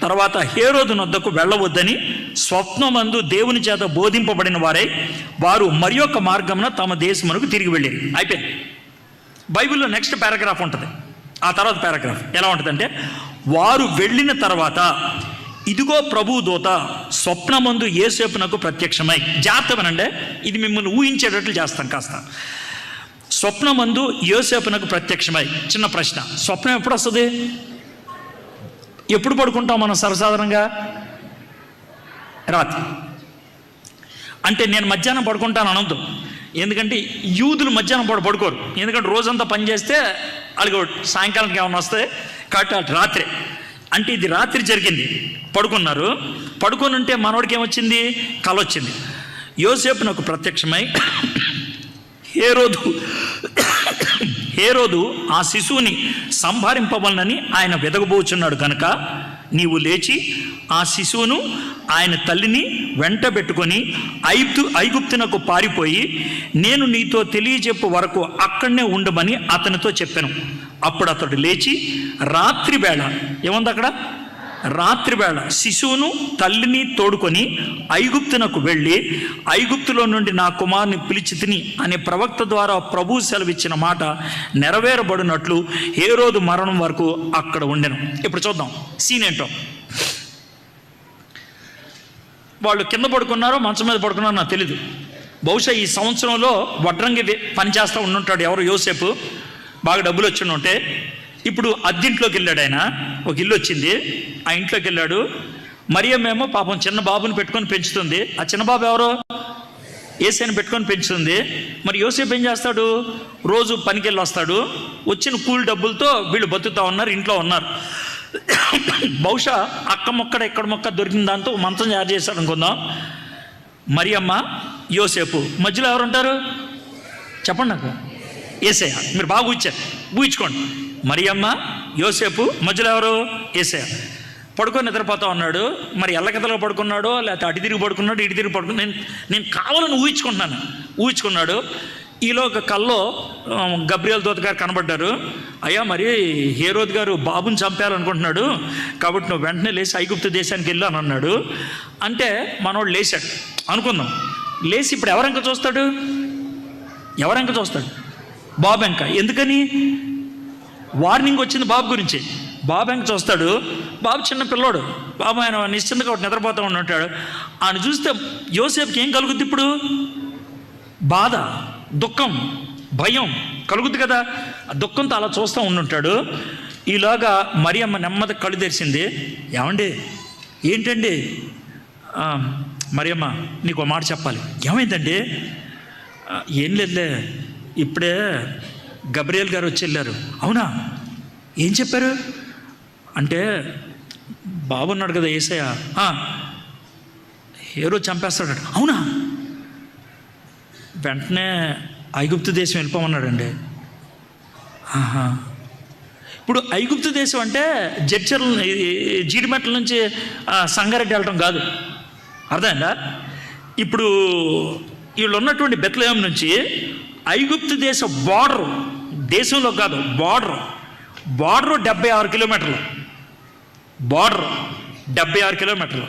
తర్వాత హేరోదు నొద్దకు వెళ్ళవద్దని స్వప్నమందు దేవుని చేత బోధింపబడిన వారు మరి యొక్క మార్గమున తమ దేశమునకు తిరిగి వెళ్ళారు. అయిపోయింది. బైబిల్లో నెక్స్ట్ పారాగ్రాఫ్ ఉంటుంది. ఆ తర్వాత పారాగ్రాఫ్ ఎలా ఉంటుందంటే, వారు వెళ్ళిన తర్వాత ఇదిగో ప్రభు దూత స్వప్నమందు యోసేపునకు ప్రత్యక్షమై. జాగ్రత్తమనంటే ఇది మిమ్మల్ని ఊహించేటట్లు చేస్తాం కాస్త. స్వప్నమందు యోసేపునకు ప్రత్యక్షమై. చిన్న ప్రశ్న, స్వప్నం ఎప్పుడు వస్తుంది? ఎప్పుడు పడుకుంటాం మనం సర్వసాధారణంగా? రాత్రి. అంటే నేను మధ్యాహ్నం పడుకుంటాను అనొద్దు, ఎందుకంటే యూదులు మధ్యాహ్నం పడుకోరు. ఎందుకంటే రోజంతా పనిచేస్తే వాళ్ళకి సాయంకాలానికి ఏమైనా వస్తాయి కాబట్టి వాళ్ళు రాత్రే. అంటే ఇది రాత్రి జరిగింది. పడుకున్నారు. పడుకొని ఉంటే మనోడికి ఏమొచ్చింది? కల వచ్చింది. యోసేపునకు ప్రత్యక్షమై హేరోదు ఆ శిశువుని సంహరింపవలనని ఆయన వెదగబోచున్నాడు కనుక నీవు లేచి ఆ శిశువును ఆయన తల్లిని వెంటబెట్టుకొని ఐగుప్తునకు పారిపోయి నేను నీతో తెలియజెప్పు వరకు అక్కడనే ఉండమని అతనితో చెప్పాను. అప్పుడు అతడు లేచి రాత్రివేళ, ఏముంది అక్కడ? రాత్రివేళ శిశువును తల్లిని తోడుకొని ఐగుప్తునకు వెళ్ళి ఐగుప్తులో నుండి నా కుమారుని పిలిచితిని అనే ప్రవక్త ద్వారా ప్రభు సెలవిచ్చిన మాట నెరవేరబడినట్లు హేరోదు మరణం వరకు అక్కడ ఉండెను. ఇప్పుడు చూద్దాం సీన్ ఏంటో. వాళ్ళు కింద పడుకున్నారో మంచం మీద పడుకున్నారో నాకు తెలీదు. బహుశా ఈ సంవత్సరంలో వడ్రంగి పనిచేస్తూ ఉండుంటాడు ఎవరు, యోసేపు. బాగా డబ్బులు వచ్చి ఉంటే ఇప్పుడు అద్దింట్లోకి వెళ్ళాడు. ఆయన ఒక ఇల్లు వచ్చింది, ఆ ఇంట్లోకి వెళ్ళాడు. మరియమ్మేమో పాపం చిన్న బాబుని పెట్టుకొని పెంచుతుంది. ఆ చిన్న బాబు ఎవరో? యేసుని పెట్టుకొని పెంచుతుంది. మరి యోసేపు ఏం చేస్తాడు? రోజు పనికి వెళ్ళి వస్తాడు. వచ్చిన కూలి డబ్బులతో వీళ్ళు బతుకుతూ ఉన్నారు, ఇంట్లో ఉన్నారు. బహుశా అక్క మొక్కడ ఎక్కడ మొక్క దొరికిన దాంతో మంచం తయారు చేశాడు అనుకుందాం. మరియమ్మ, యోసేపు, మధ్యలో ఎవరు ఉంటారు చెప్పండి నాకు? యేసయ్య. మీరు బాగా ఊహించుకోండి. మరియమ్మ, యోసేపు, మధ్యలో ఎవరు? యేసయ్య. పడుకొని నిద్రపోతా ఉన్నాడు. మరి ఎల్లకథలో పడుకున్నాడో లేకపోతే అటు తిరిగి పడుకున్నాడు, ఇటు తిరిగి పడుకున్నాడు, నేను కావాలని ఊహించుకున్నాడు. ఈలో ఒక కల్లో గబ్రియల్ దూత గారు కనబడ్డారు. అయ్యా, మరి హేరోద్ గారు బాబుని చంపేయాలనుకుంటున్నాడు, కాబట్టి నువ్వు వెంటనే లేచి ఐగుప్తు దేశానికి వెళ్ళు అని అన్నాడు. అంటే మనోడు లేచాడు అనుకుందాం. లేచి ఇప్పుడు ఎవరెంక చూస్తాడు? బాబు వెంక. ఎందుకని? వార్నింగ్ వచ్చింది బాబు గురించి. బాబు వెంక చూస్తాడు. బాబు చిన్న పిల్లోడు. బాబు ఆయన నిశ్చింతగా ఒకటి నిద్రపోతూ ఉంటాడు. ఆయన చూస్తే యోసేపుకి ఏం కలుగుద్ది? ఇప్పుడు బాధ, దుఃఖం, భయం కలుగుద్ది కదా. ఆ దుఃఖంతో అలా చూస్తూ ఉండుంటాడు. ఈలోగా మరియమ్మ నెమ్మది కళ్ళు తెరిచింది. ఏమండి, ఏంటండి? మరియమ్మ, నీకు ఒక మాట చెప్పాలి. ఏమైందండి? ఏం లేదులే, ఇప్పుడే గబ్రియల్ గారు వచ్చి వెళ్ళారు. అవునా? ఏం చెప్పారు? అంటే బాబు ఉన్నాడు కదా యేసయ్య, హేరోదు చంపేస్తాడు. అవునా? వెంటనే ఐగుప్తు దేశం వెళ్ళిపోమన్నాడండి. ఇప్పుడు ఐగుప్తు దేశం అంటే జీడిమెట్ల నుంచి సంగారెడ్డి వెళ్ళటం కాదు, అర్థమైందా? ఇప్పుడు వీళ్ళు ఉన్నటువంటి బెత్లెహేం నుంచి ఐగుప్తు దేశ బార్డర్, దేశంలో కాదు బార్డర్ 76 కిలోమీటర్లు. బార్డర్ 76 కిలోమీటర్లు.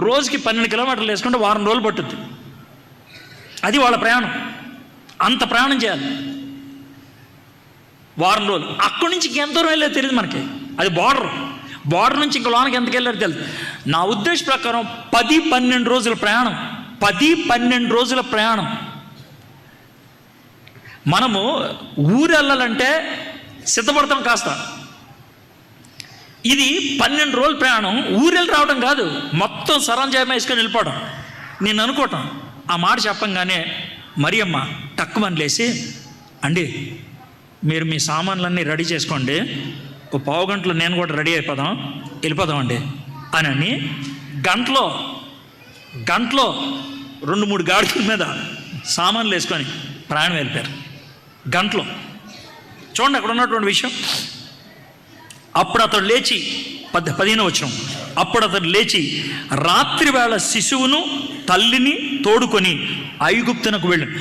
రోజుకి 12 కిలోమీటర్లు వేసుకుంటే వారం రోజులు పట్టుద్ది. అది వాళ్ళ ప్రయాణం. అంత ప్రయాణం చేయాలి వారం రోజులు. అక్కడి నుంచి ఇంకెంత దూరం వెళ్ళేది తెలియదు మనకి. అది బార్డర్ నుంచి ఇంక లోనకి ఎంతకు వెళ్ళారు తెలియదు. నా ఉద్దేశ ప్రకారం 10-12 రోజుల ప్రయాణం. 10-12 రోజుల ప్రయాణం. మనము ఊరు వెళ్ళాలంటే సిద్ధపడతాం కాస్త. ఇది 12 రోజుల ప్రయాణం. ఊరెళ్ళి రావడం కాదు, మొత్తం సరంజామా వేసుకొని వెళ్ళిపోవడం. నేను అనుకోవటం ఆ మాట చెప్పంగానే మరియమ్మ టక్కుమని లేసి, అండి మీరు మీ సామాన్లన్నీ రెడీ చేసుకోండి, ఓ పావు గంటలో నేను కూడా రెడీ వెళ్ళిపోదామండి అని గంటలో 2-3 గాడుల మీద సామాన్లు వేసుకొని ప్రయాణం వెళ్ళిపోయారు. గంటలో. చూడండి అక్కడ ఉన్నటువంటి విషయం. అప్పుడు అతడు లేచి 15వ వచనం, అప్పుడు అతడు లేచి రాత్రి వేళ శిశువును తల్లిని తోడుకొని ఐగుప్తునకు వెళ్ళాడు.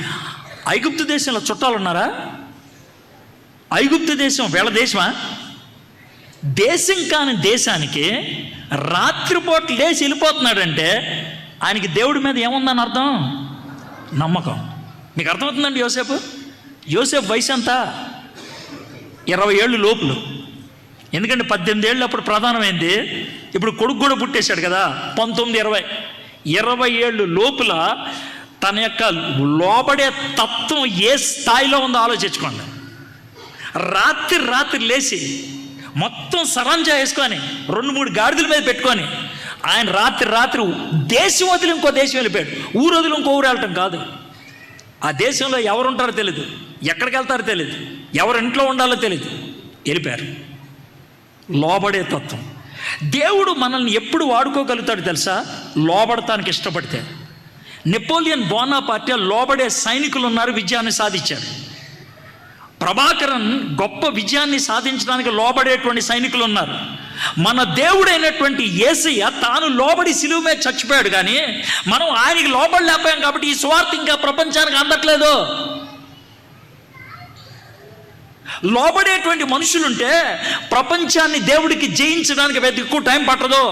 ఐగుప్తు దేశంలో చుట్టాలు ఉన్నారా? ఐగుప్తు దేశం వీళ్ళ దేశమా? దేశం కాని దేశానికి రాత్రిపూట లేచి వెళ్ళిపోతున్నాడంటే ఆయనకి దేవుడి మీద ఏముందని అర్థం? నమ్మకం. మీకు అర్థమవుతుందండి? యోసేపు వయసు ఎంత? 20 ఏళ్ళు లోపులు. ఎందుకంటే 18 ఏళ్ళు అప్పుడు ప్రధానమైంది. ఇప్పుడు కొడుకు కూడా పుట్టేశాడు కదా, 19-20 ఏళ్ళు లోపల తన యొక్క లోబడే తత్వం ఏ స్థాయిలో ఉందో ఆలోచించుకోండి. రాత్రి లేచి మొత్తం సరంజా వేసుకొని 2-3 గాడిదల మీద పెట్టుకొని ఆయన రాత్రి దేశం వదిలి ఇంకో దేశం వెళ్ళిపోయాడు. ఊరు వదిలి ఇంకో ఊరు వెళ్ళటం కాదు. ఆ దేశంలో ఎవరు ఉంటారో తెలియదు, ఎక్కడికి వెళ్తారో తెలియదు, ఎవరి ఇంట్లో ఉండాలో తెలియదు, వెళ్ళిపోయారు. లోబడే తత్వం. దేవుడు మనల్ని ఎప్పుడు వాడుకోగలుగుతాడు తెలుసా? లోబడటానికి ఇష్టపడితే. నెపోలియన్ బోనాపార్టీ లోబడే సైనికులు ఉన్నారు, విజయాన్ని సాధించారు. ప్రభాకరన్ గొప్ప విజయాన్ని సాధించడానికి లోబడేటువంటి సైనికులు ఉన్నారు. మన దేవుడైనటువంటి యేసయ్య తాను లోబడి సిలువ మీద చచ్చిపోయాడు. కానీ మనం ఆయనకి లోబడలేకపోయాం కాబట్టి ఈ సువార్త ఇంకా ప్రపంచానికి అందట్లేదు. లోబడేటువంటి మనుషులుంటే ప్రపంచాన్ని దేవుడికి జయించడానికి ఎక్కువ టైం పట్టదు.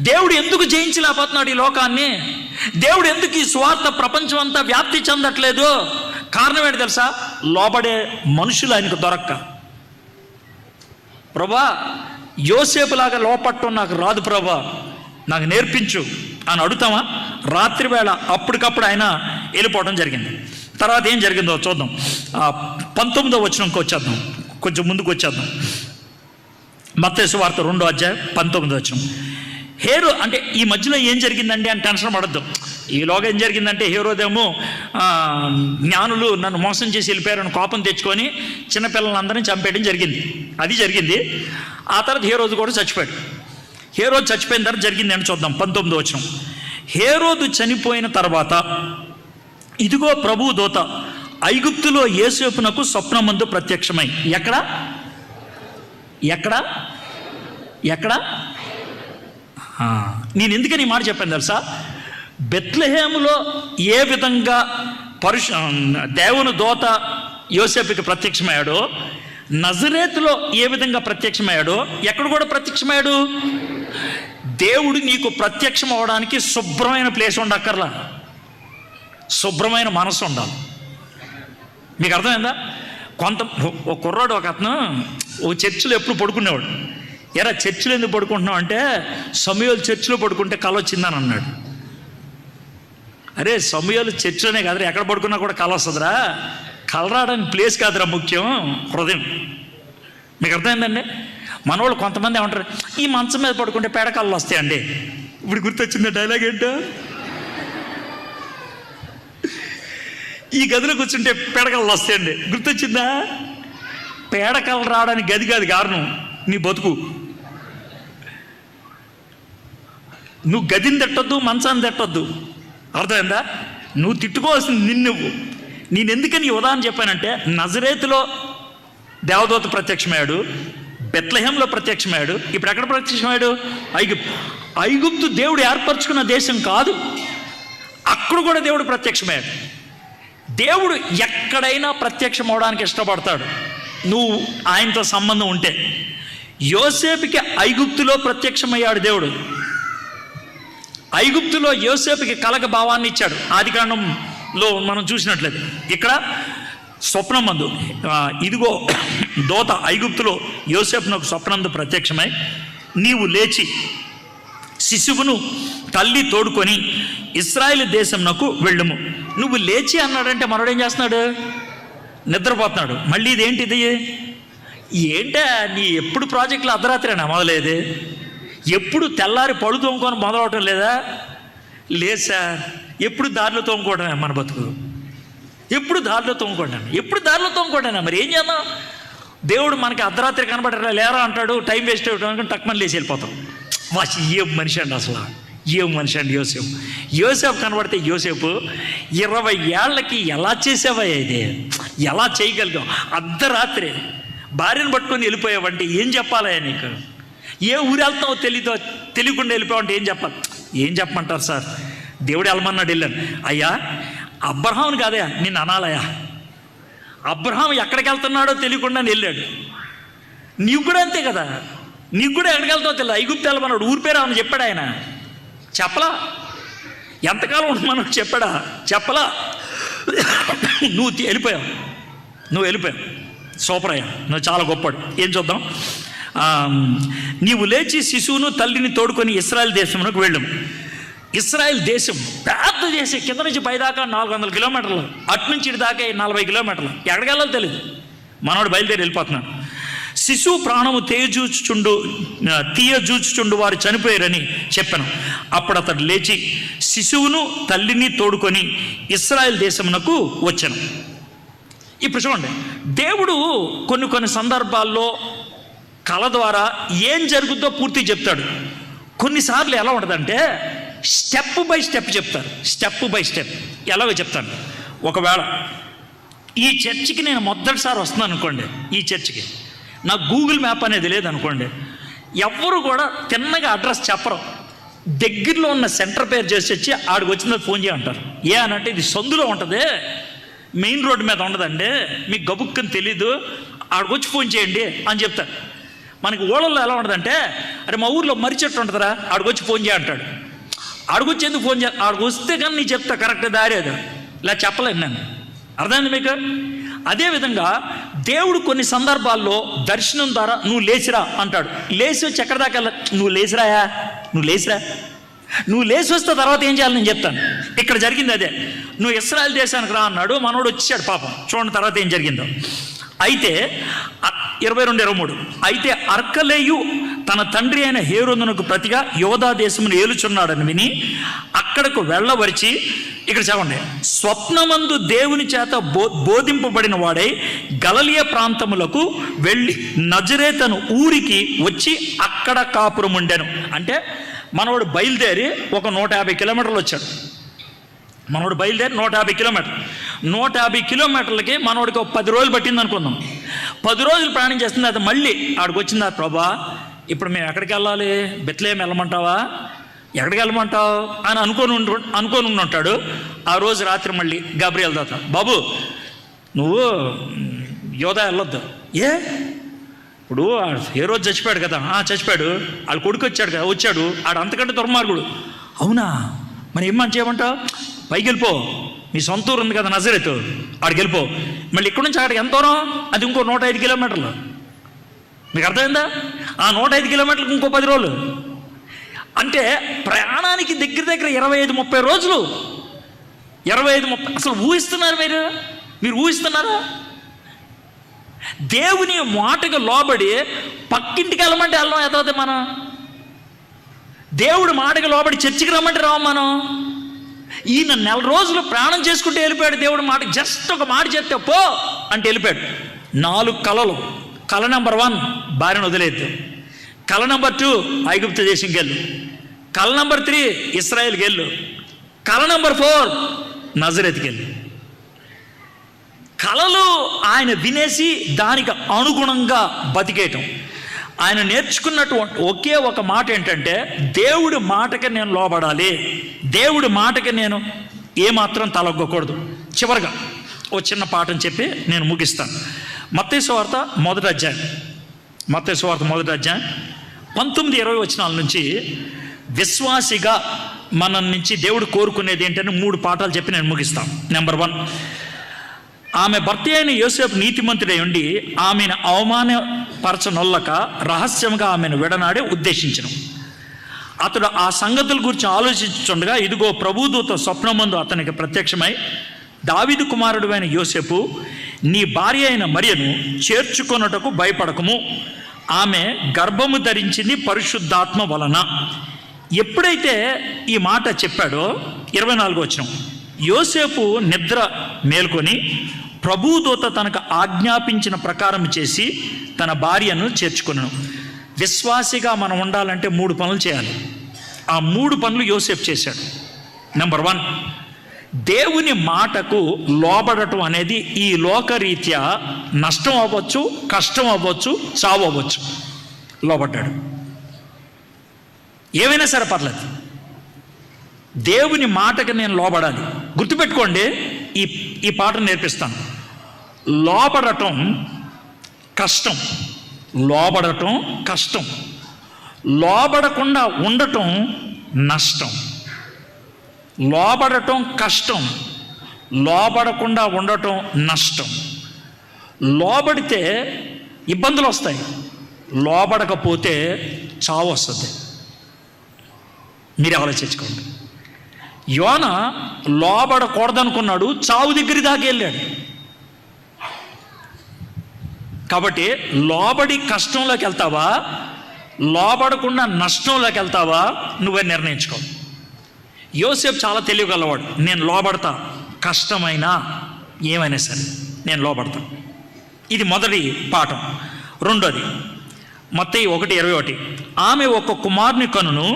దేవుడు ఎందుకు జయించలేకపోతున్నాడు ఈ లోకాన్ని? దేవుడు ఎందుకు ఈ సువార్త ప్రపంచం అంతా వ్యాప్తి చెందట్లేదు? కారణం ఏంటి తెలుసా? లోబడే మనుషులు ఆయనకు దొరక్క. ప్రభా, యోసేపులాగా లోపట్టం నాకు రాదు ప్రభా, నాకు నేర్పించు అని అడుగుతామా? రాత్రి వేళ అప్పటికప్పుడు ఆయన వెళ్ళిపోవడం జరిగింది. తర్వాత ఏం జరిగిందో చూద్దాం. 19వ వచనంకి వచ్చేద్దాం, కొంచెం ముందుకు వచ్చేద్దాం. మత్తయి సువార్త 2వ అధ్యాయం 19వ వచనం. అంటే ఈ మధ్యలో ఏం జరిగిందండి అని టెన్షన్ పడద్దు. ఈలోగా ఏం జరిగిందంటే హేరోదేమో జ్ఞానులు నన్ను మోసం చేసి వెళ్ళిపోయారని కోపం తెచ్చుకొని చిన్నపిల్లలందరినీ చంపేయడం జరిగింది. అది జరిగింది. ఆ తర్వాత హేరోదు కూడా చచ్చిపోయాడు. హేరోదు చచ్చిపోయిన తర్వాత జరిగింది అని చూద్దాం. 19వ వచనం. హేరోదు చనిపోయిన తర్వాత ఇదిగో ప్రభువు దూత ఐగుప్తులో యోసేపునకు స్వప్నమందు ప్రత్యక్షమై. ఎక్కడ నేను ఎందుకని ఈ మాట చెప్పాను తెలుసా? బెత్లెహేములో ఏ విధంగా దేవుని దూత యోసేపుకి ప్రత్యక్షమయ్యాడో, నజరేతులో ఏ విధంగా ప్రత్యక్షమయ్యాడో, ఎక్కడ కూడా ప్రత్యక్షమయ్యాడు. దేవుడు నీకు ప్రత్యక్షం అవడానికి శుభ్రమైన ప్లేస్ ఉండక్కర్లా, శుభ్రమైన మనసు ఉండాలి. మీకు అర్థమైందా? ఒక కుర్రాడు, ఒక అతను ఓ చర్చిలో ఎప్పుడు పడుకునేవాడు. ఎరా చర్చిలో ఎందుకు పడుకుంటున్నావు అంటే, సమూయేలు చర్చిలో పడుకుంటే కల వచ్చిందని అన్నాడు. అరే సమూయేలు చర్చిలోనే కాదురా, ఎక్కడ పడుకున్నా కూడా కల వస్తుందిరా. కల రావడానికి ప్లేస్ కాదురా ముఖ్యం, హృదయం. మీకు అర్థమైందండి? మనవాళ్ళు కొంతమంది ఏమంటారు, ఈ మంచం మీద పడుకుంటే పేడకళ్ళు వస్తాయండి. ఇప్పుడు గుర్తొచ్చింది డైలాగ్ ఏంటో, ఈ గదిలో కూర్చుంటే పేడకళ్ళు వస్తాయండి. గుర్తొచ్చిందా? పేడకళ్ళు రావడానికి గది కాదు కారణం, నీ బతుకు. నువ్వు గదిని తిట్టొద్దు, మంచాన్ని తిట్టొద్దు. అర్థమైందా? నువ్వు తిట్టుకోవాల్సింది నిన్ను. నేను ఎందుకని ఈ ఉదాహరణ చెప్పానంటే, నజరేతులో దేవదూత ప్రత్యక్షమయ్యాడు, బెత్లెహేంలో ప్రత్యక్షమయ్యాడు, ఇప్పుడు ఎక్కడ ప్రత్యక్షమయ్యాడు? ఐగుప్తు దేవుడు ఏర్పరచుకున్న దేశం కాదు, అక్కడ కూడా దేవుడు ప్రత్యక్షమయ్యాడు. దేవుడు ఎక్కడైనా ప్రత్యక్షం అవడానికి ఇష్టపడతాడు, నువ్వు ఆయనతో సంబంధం ఉంటే. యోసేపుకి ఐగుప్తులో ప్రత్యక్షమయ్యాడు దేవుడు. ఐగుప్తులో యోసేపుకి కలగ భావాన్ని ఇచ్చాడు. ఆదికాండంలో మనం చూసినట్లయితే ఇక్కడ స్వప్నం మందు ఇదిగో దోత ఐగుప్తులో యోసేపునకు స్వప్నందు ప్రత్యక్షమై నీవు లేచి శిశువును తల్లి తోడుకొని ఇశ్రాయేలు దేశంనకు వెళ్ళుము. నువ్వు లేచి అన్నాడంటే మనోడు ఏం చేస్తున్నాడు? నిద్రపోతున్నాడు. మళ్ళీ ఇదేంటిది? ఏంటా నీ ఎప్పుడు ప్రాజెక్టులు అర్ధరాత్రేనా మొదలేది? ఎప్పుడు తెల్లారి పళ్ళు తోముకొని మొదలవటం లేదా? లేదు సార్, ఎప్పుడు దారిలో తోముకోవడమే మన బతుకు. ఎప్పుడు దారిలో తోముకోవడమే. మరి ఏం చేద్దాం? దేవుడు మనకి అర్ధరాత్రి కనబడరా లేరా అంటాడు, టైం వేస్ట్ అవ్వడం టక్మని లేచి వెళ్ళిపోతాం. ఏం మనిషి అండి అసలు, ఏం మనిషి అండి యోసేపు కనబడితే యోసేపు 20 ఏళ్ళకి ఎలా చేసావా? ఇది ఎలా చేయగలిగాం? అర్ధరాత్రి భార్యను పట్టుకొని వెళ్ళిపోయావంటే ఏం చెప్పాలా నీకు? ఏ ఊరు వెళ్తావో తెలియకుండా వెళ్ళిపోయావంటే ఏం చెప్పమంటారు సార్? దేవుడు వెళ్ళమన్నాడు, వెళ్ళాను. అయ్యా అబ్రహాముని కాదయా నిన్ను అనాలయా. అబ్రహాం ఎక్కడికి వెళ్తున్నాడో తెలియకుండా వెళ్ళాడు. నీకు కూడా అంతే కదా, నీకు కూడా ఎక్కడికి వెళ్తావో తెలియదు. ఐగుప్తు వెళ్ళమన్నాడు, ఊరి పేరు ఏమన్నా చెప్పాడు ఆయన? చెప్పలా. ఎంతకాలం ఉండమన్నాడు? చెప్పలా. నువ్వు వెళ్ళిపోయావు. సూపర్ అయ్యా, నువ్వు చాలా గొప్పడు. ఏం చూద్దాం? నీవు లేచి శిశువును తల్లిని తోడుకొని ఇశ్రాయేలు దేశంలోకి వెళ్ళము. ఇశ్రాయేల్ దేశం పెద్ద దేశం, కింద నుంచి పైదాకా 400 కిలోమీటర్లు, అటు నుంచి ఇటు దాకా 40 కిలోమీటర్లు. ఎక్కడికి వెళ్ళాలో తెలియదు. మనోడు బయలుదేరి వెళ్ళిపోతున్నాడు. శిశువు ప్రాణము తీయజూచుచుండు వారు చనిపోయారని చెప్పాను. అప్పుడు అతడు లేచి శిశువును తల్లిని తోడుకొని ఇశ్రాయేల్ దేశమునకు వచ్చాను. ఇప్పుడు చూడండి, దేవుడు కొన్ని సందర్భాల్లో కళ ద్వారా ఏం జరుగుద్దో పూర్తి చెప్తాడు. కొన్నిసార్లు ఎలా ఉంటుందంటే స్టెప్ బై స్టెప్ చెప్తారు. ఎలాగో చెప్తాను. ఒకవేళ ఈ చర్చికి నేను మొదటిసారి వస్తున్నాను అనుకోండి, ఈ చర్చికి నాకు గూగుల్ మ్యాప్ అనేది లేదనుకోండి, ఎవ్వరు కూడా తిన్నగా అడ్రస్ చెప్పరు. దగ్గరలో ఉన్న సెంటర్ పేరు చేసి వచ్చి ఆడికి వచ్చిన ఫోన్ చేయంటారు. ఏ అనంటే ఇది సందులో ఉంటుంది, మెయిన్ రోడ్డు మీద ఉండదండి, మీకు గబుక్కని తెలీదు, ఆడికి వచ్చి ఫోన్ చేయండి అని చెప్తారు. మనకి ఊళ్ళల్లో ఎలా ఉంటుందంటే, అరే మా ఊర్లో మర్రి చెట్టు ఉంటుందిరా, ఆడికి వచ్చి ఫోన్ చేయంటాడు. ఆడికి వచ్చి ఎందుకు ఫోన్ ఆడికి వస్తే కానీ నీ చెప్తా కరెక్ట్ దారి అది, ఇలా చెప్పలేను నేను. అర్థమైంది మీకు? అదేవిధంగా దేవుడు కొన్ని సందర్భాల్లో దర్శనం ద్వారా నువ్వు లేచిరా అంటాడు. లేచి వచ్చి ఎక్కడి దాకా నువ్వు లేచి వస్తే తర్వాత ఏం చేయాలి నేను చెప్తాను. ఇక్కడ జరిగింది అదే. నువ్వు ఇశ్రాయేలు దేశానికి రా అన్నాడు, మనోడు వచ్చాడు పాపం. చూడండి తర్వాత ఏం జరిగిందో. అయితే 22-23 అయితే అర్కలేయు తన తండ్రి అయిన హేరోదునకు ప్రతిగా యోధా దేశమును ఏలుచున్నాడని విని అక్కడకు వెళ్ళవరిచి, ఇక్కడ చదవండి, స్వప్నమందు దేవుని చేత బోధింపబడిన వాడై గలిలయ ప్రాంతములకు వెళ్ళి నజరేతను ఊరికి వచ్చి అక్కడ కాపురం ఉండెను. అంటే మనవాడు బయలుదేరి ఒక 150 కిలోమీటర్లు వచ్చాడు. మనోడు బయలుదేరి 150 కిలోమీటర్లకి మనోడికి ఒక 10 రోజులు పట్టింది అనుకుందాం. 10 రోజులు ప్రయాణం చేస్తుంది. అది మళ్ళీ ఆడికి వచ్చింది. ప్రభా ఇప్పుడు మేము ఎక్కడికి వెళ్ళాలి? బెత్లెహేం వెళ్ళమంటావా? ఎక్కడికి వెళ్ళమంటావు అని అనుకోని ఉంటాడు. ఆ రోజు రాత్రి మళ్ళీ గాబ్రియల్ దాత, బాబు నువ్వు యోధా వెళ్ళొద్దు. ఇప్పుడు ఏ రోజు చచ్చిపోయాడు కదా? చచ్చిపోయాడు. వాళ్ళ కొడుకు వచ్చాడు. ఆడు అంతకంటే దుర్మార్గుడు. అవునా? మరి ఏమని చేయమంటావు? పైకి వెళ్ళిపో, మీ సొంత ఊరు ఉంది కదా నజరేతు, ఆడికి వెళ్ళిపో. మళ్ళీ ఇక్కడ నుంచి అక్కడికి ఎంత దూరం? అది ఇంకో 105 కిలోమీటర్లు. మీకు అర్థమైందా? ఆ 105 కిలోమీటర్లకు ఇంకో 10 రోజులు. అంటే ప్రయాణానికి దగ్గర 25-30 రోజులు. 25-30 అసలు ఊహిస్తున్నారు మీరు ఊహిస్తున్నారా? దేవుని మాటకు లోబడి పక్కింటికి వెళ్ళమంటే వెళ్ళం ఎదవుతుంది మనం. దేవుడు మాటకు లోబడి చర్చికి రమ్మంటే రావు మనం. ఈయన 4 రోజులు ప్రయాణం చేసుకుంటూ వెళ్ళిపోయాడు. దేవుడు మాట జస్ట్ ఒక మాట చెప్తే పో అంటే వెళ్ళిపోయాడు. 4 కళలు. కళ నెంబర్ 1 భార్యను వదిలేదు. కళ నెంబర్ 2 ఐగుప్తు దేశంకి వెళ్ళు. కళ నెంబర్ 3 ఇశ్రాయేల్కి వెళ్ళు. కళ నెంబర్ 4 నజరేతుకి వెళ్ళు. కళలు ఆయన వినేసి దానికి అనుగుణంగా బతికేయటం. ఆయన నేర్చుకున్నటువంటి ఒకే ఒక మాట ఏంటంటే, దేవుడి మాటకి నేను లోబడాలి, దేవుడి మాటకి నేను ఏమాత్రం తలొగ్గకూడదు. చివరిగా ఓ చిన్న పాఠం చెప్పి నేను ముగిస్తాను. మత్తయి సువార్త మొదటి అధ్యాయం 19-20 వచనాల నుంచి, విశ్వాసిగా మన నుంచి దేవుడు కోరుకునేది ఏంటంటే 3 పాఠాలు చెప్పి నేను ముగిస్తాను. నెంబర్ 1, ఆమె భర్త అయిన యోసేపు నీతిమంతుడై ఉండి ఆమెను అవమానపరచనొల్లక రహస్యంగా ఆమెను విడనాడే ఉద్దేశించను. అతడు ఆ సంగతుల గురించి ఆలోచించుండగా ఇదిగో ప్రభుదూత స్వప్నమందు అతనికి ప్రత్యక్షమై, దావీదు కుమారుడు అయిన యోసేపు, నీ భార్య అయిన మరియను చేర్చుకొనుటకు భయపడకము, ఆమె గర్భము ధరించింది పరిశుద్ధాత్మ వలన. ఎప్పుడైతే ఈ మాట చెప్పాడో 24వ వచనం, యోసేపు నిద్ర మేల్కొని ప్రభుదూత తనకు ఆజ్ఞాపించిన ప్రకారం చేసి తన భార్యను చేర్చుకొనెను. విశ్వాసిగా మనం ఉండాలంటే 3 పనులు చేయాలి. ఆ 3 పనులు యోసేపు చేశాడు. నెంబర్ 1, దేవుని మాటకు లోబడటం అనేది ఈ లోకరీత్యా నష్టం అవ్వచ్చు, కష్టం అవ్వచ్చు, చావు అవ్వచ్చు. లోబడ్డాడు. ఏమైనా సరే పర్లేదు, దేవుని మాటకి నేను లోబడాలి. గుర్తుపెట్టుకోండి, ఈ పాట నేర్పిస్తాను. లోబడటం కష్టం, లోబడటం కష్టం, లోబడకుండా ఉండటం నష్టం. లోబడటం కష్టం, లోబడకుండా ఉండటం నష్టం. లోబడితే ఇబ్బందులు వస్తాయి, లోబడకపోతే చావు వస్తుంది. మీరు ఆలోచించుకోండి. యోన లోబడకూడదనుకున్నాడు, చావు దగ్గర దాకా వెళ్ళాడు. కాబట్టి లోబడి కష్టంలోకి వెళ్తావా, లోబడకుండా నష్టంలోకి వెళ్తావా, నువ్వే నిర్ణయించుకో. యోసేపు చాలా తెలియగలవాడు. నేను లోబడతా, కష్టమైనా ఏమైనా సరే నేను లోబడతా. ఇది మొదటి పాఠం. రెండోది, మత్తయి 1:21, ఆమె ఒక కుమారుని కనును,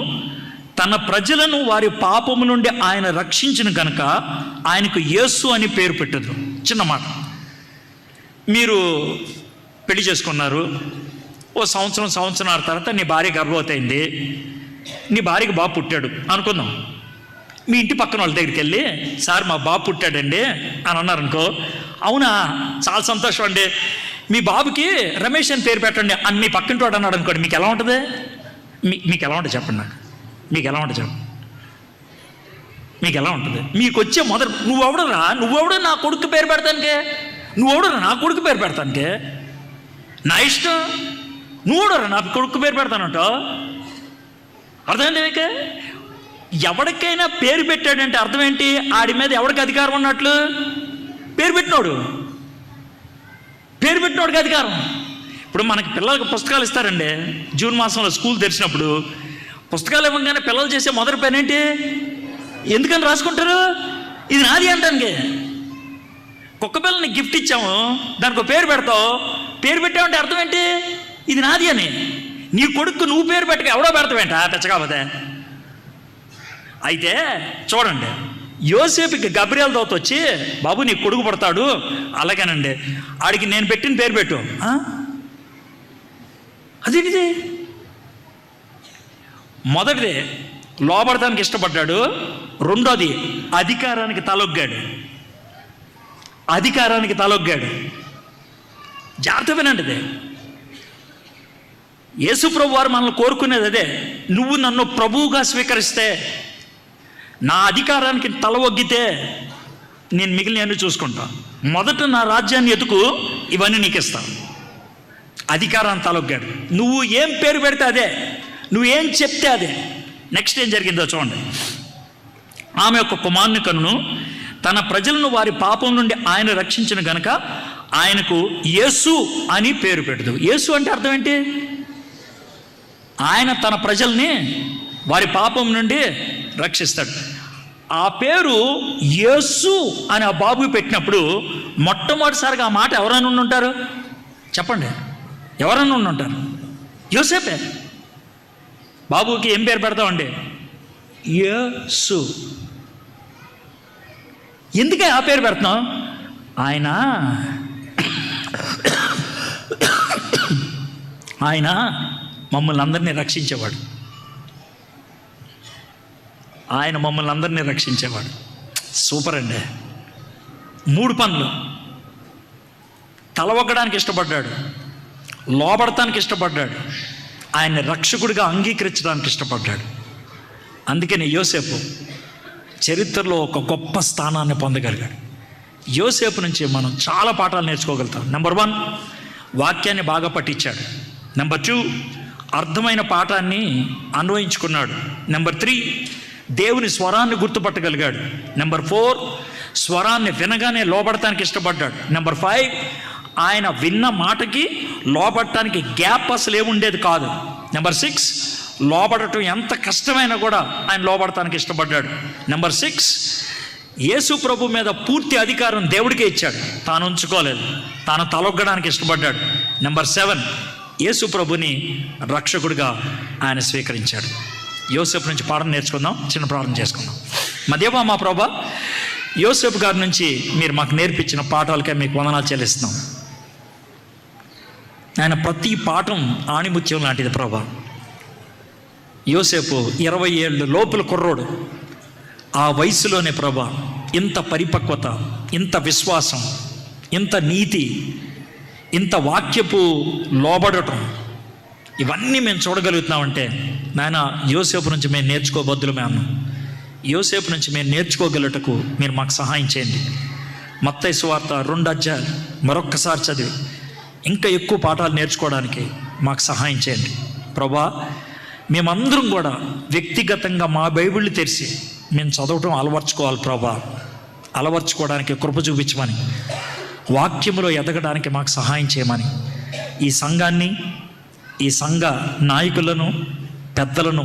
తన ప్రజలను వారి పాపము నుండి ఆయన రక్షించిన కనుక ఆయనకు యేసు అని పేరు పెట్టదు. చిన్న మాట. మీరు పెళ్లి చేసుకున్నారు, ఓ సంవత్సరం తర్వాత నీ భార్య గర్భవతి అయింది, నీ భార్యకి బాబు పుట్టాడు అనుకుందాం. మీ ఇంటి పక్కన వాళ్ళ దగ్గరికి వెళ్ళి, సార్ మా బాబు పుట్టాడండి అని అన్నారనుకో, అవునా చాలా సంతోషం అండి, మీ బాబుకి రమేష్ అని పేరు పెట్టండి అని మీ పక్కింటి వాడు అన్నాడు అనుకోండి, మీకు ఎలా ఉంటుంది? మీకు ఎలా ఉంటుంది చెప్పండి నాకు. మీకు ఎలా ఉంటుంది చెప్పండి. మీకు ఎలా ఉంటుంది? మీకు వచ్చే మొదటి, నువ్వెవడో నా కొడుకు పేరు పెడతానికే, నువ్వెవడరా నా కొడుకు పేరు పెడతానికే, నా ఇష్టం, నువ్వుడరా నా కొడుకు పేరు పెడతానంటో. అర్థమైంది మీకు? ఎవరికైనా పేరు పెట్టాడంటే అర్థం ఏంటి? ఆడి మీద ఎవరికి అధికారం ఉన్నట్లు? పేరు పెట్టినోడికి అధికారం. ఇప్పుడు మనకి పిల్లలకు పుస్తకాలు ఇస్తారండి. జూన్ మాసంలో స్కూల్ తెరిచినప్పుడు పుస్తకాలు ఇవ్వగానే పిల్లలు చేసే మొదటి పని ఏంటి? ఎందుకని రాసుకుంటారు? ఇది నాది అంటానికి. కుక్క పిల్లని గిఫ్ట్ ఇచ్చాము, దానికి ఒక పేరు పెడతావు. పేరు పెట్టామంటే అర్థం ఏంటి? ఇది నాది అని. నీ కొడుకు నువ్వు పేరు పెట్టక ఎవడో పెడతావేంట తెచ్చకపోతే. అయితే చూడండి, యోసేపుకి గబ్రియల్ దూత వచ్చి, బాబు నీ కొడుకు పడతాడు, అలాగేనండి, ఆడికి నేను పెట్టిన పేరు పెట్టు. అదేంటిది? మొదటిది లోబడటానికి ఇష్టపడ్డాడు, రెండోది అధికారానికి తలొగ్గాడు. జాగ్రత్త వినండి. యేసు ప్రభు వారు మనల్ని కోరుకునేది అదే. నువ్వు నన్ను ప్రభువుగా స్వీకరిస్తే, నా అధికారానికి తల ఒగ్గితే నేను మిగిలినవన్నీ చూసుకుంటా. మొదట నా రాజ్యాన్ని ఎతుకు, ఇవన్నీ నీకు ఇస్తాను. అధికారాన్ని తలొగ్గాడు. నువ్వు ఏం పేరు పెడితే అదే, నువ్వేం చెప్తే అదే. నెక్స్ట్ ఏం జరిగిందో చూడండి. ఆమె ఒక కుమారుని కనును, తన ప్రజలను వారి పాపం నుండి ఆయన రక్షించిన గనక ఆయనకు యేసు అని పేరు పెట్టదు. యేసు అంటే అర్థం ఏంటి? ఆయన తన ప్రజల్ని వారి పాపం నుండి రక్షిస్తాడు. ఆ పేరు యేసు అని ఆ బాబు పెట్టినప్పుడు మొట్టమొదటిసారిగా ఆ మాట ఎవరైనా ఉండుంటారు? చెప్పండి, ఎవరైనా ఉండుంటారు? యోసేపే. బాబుకి ఏం పేరు పెడతామండి? యేసు. ఎందుకే ఆ పేరు పెడుతున్నాం? ఆయన మమ్మల్ని అందరినీ రక్షించేవాడు. సూపర్ అండి. 3 పనులు. తల ఒగ్గడానికి ఇష్టపడ్డాడు, లోబడటానికి ఇష్టపడ్డాడు, ఆయన్ని రక్షకుడిగా అంగీకరించడానికి ఇష్టపడ్డాడు. అందుకని యోసేపు చరిత్రలో ఒక గొప్ప స్థానాన్ని పొందగలిగాడు. యోసేపు నుంచి మనం చాలా పాఠాలు నేర్చుకోగలుగుతాం. నెంబర్ 1, వాక్యాన్ని బాగా పట్టించాడు. నెంబర్ 2, అర్థమైన పాఠాన్ని అన్వయించుకున్నాడు. నెంబర్ 3, దేవుని స్వరాన్ని గుర్తుపట్టగలిగాడు. నెంబర్ 4, స్వరాన్ని వినగానే లోబడటానికి ఇష్టపడ్డాడు. నెంబర్ 5, ఆయన విన్న మాటకి లోబడటానికి గ్యాప్ అసలు ఏముండేది కాదు. నెంబర్ 6, లోబడటం ఎంత కష్టమైనా కూడా ఆయన లోబడటానికి ఇష్టపడ్డాడు. నెంబర్ 6, యేసు ప్రభు మీద పూర్తి అధికారం దేవుడికే ఇచ్చాడు, తాను ఉంచుకోలేదు, తాను తలొగ్గడానికి ఇష్టపడ్డాడు. నెంబర్ 7, యేసు ప్రభుని రక్షకుడిగా ఆయన స్వీకరించాడు. యోసేపు నుంచి పాఠం నేర్చుకుందాం. చిన్న ప్రార్థన చేసుకుందాం. మా దేవా, మా ప్రభా, యోసేపు గారి నుంచి మీరు మాకు నేర్పించిన పాఠాలకే మీకు వందనాలు చెల్లిస్తున్నాం. ఆయన ప్రతి పాఠం ఆణిముత్యం లాంటిది ప్రభా. యోసేపు 20 ఏళ్ళు లోపల కుర్రోడు. ఆ వయసులోనే ప్రభా ఇంత పరిపక్వత, ఇంత విశ్వాసం, ఇంత నీతి, ఇంత వాక్యపు లోబడటం, ఇవన్నీ మేము చూడగలుగుతున్నామంటే నాయన యోసేపు నుంచి మేము నేర్చుకోబద్దులమే అన్నాం. యోసేపు నుంచి మేము నేర్చుకోగలటకు మీరు మాకు సహాయం చేయండి. మత్తయి సువార్త 2 అధ్యాయాలు మరొక్కసారి చదివి ఇంకా ఎక్కువ పాఠాలు నేర్చుకోవడానికి మాకు సహాయం చేయండి ప్రభా. మేమందరం కూడా వ్యక్తిగతంగా మా బైబిళ్ళు తెరిచి మేము చదవటం అలవర్చుకోవాలి ప్రభా. అలవర్చుకోవడానికి కృప చూపించమని, వాక్యములో ఎదగడానికి మాకు సహాయం చేయమని, ఈ సంఘాన్ని, ఈ సంఘ నాయకులను, పెద్దలను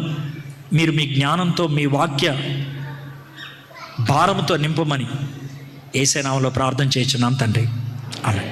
మీరు మీ జ్ఞానంతో, మీ వాక్య భారముతో నింపమని యేసు నామములో ప్రార్థన చేయుచున్నాం తండ్రి. ఆమేన్.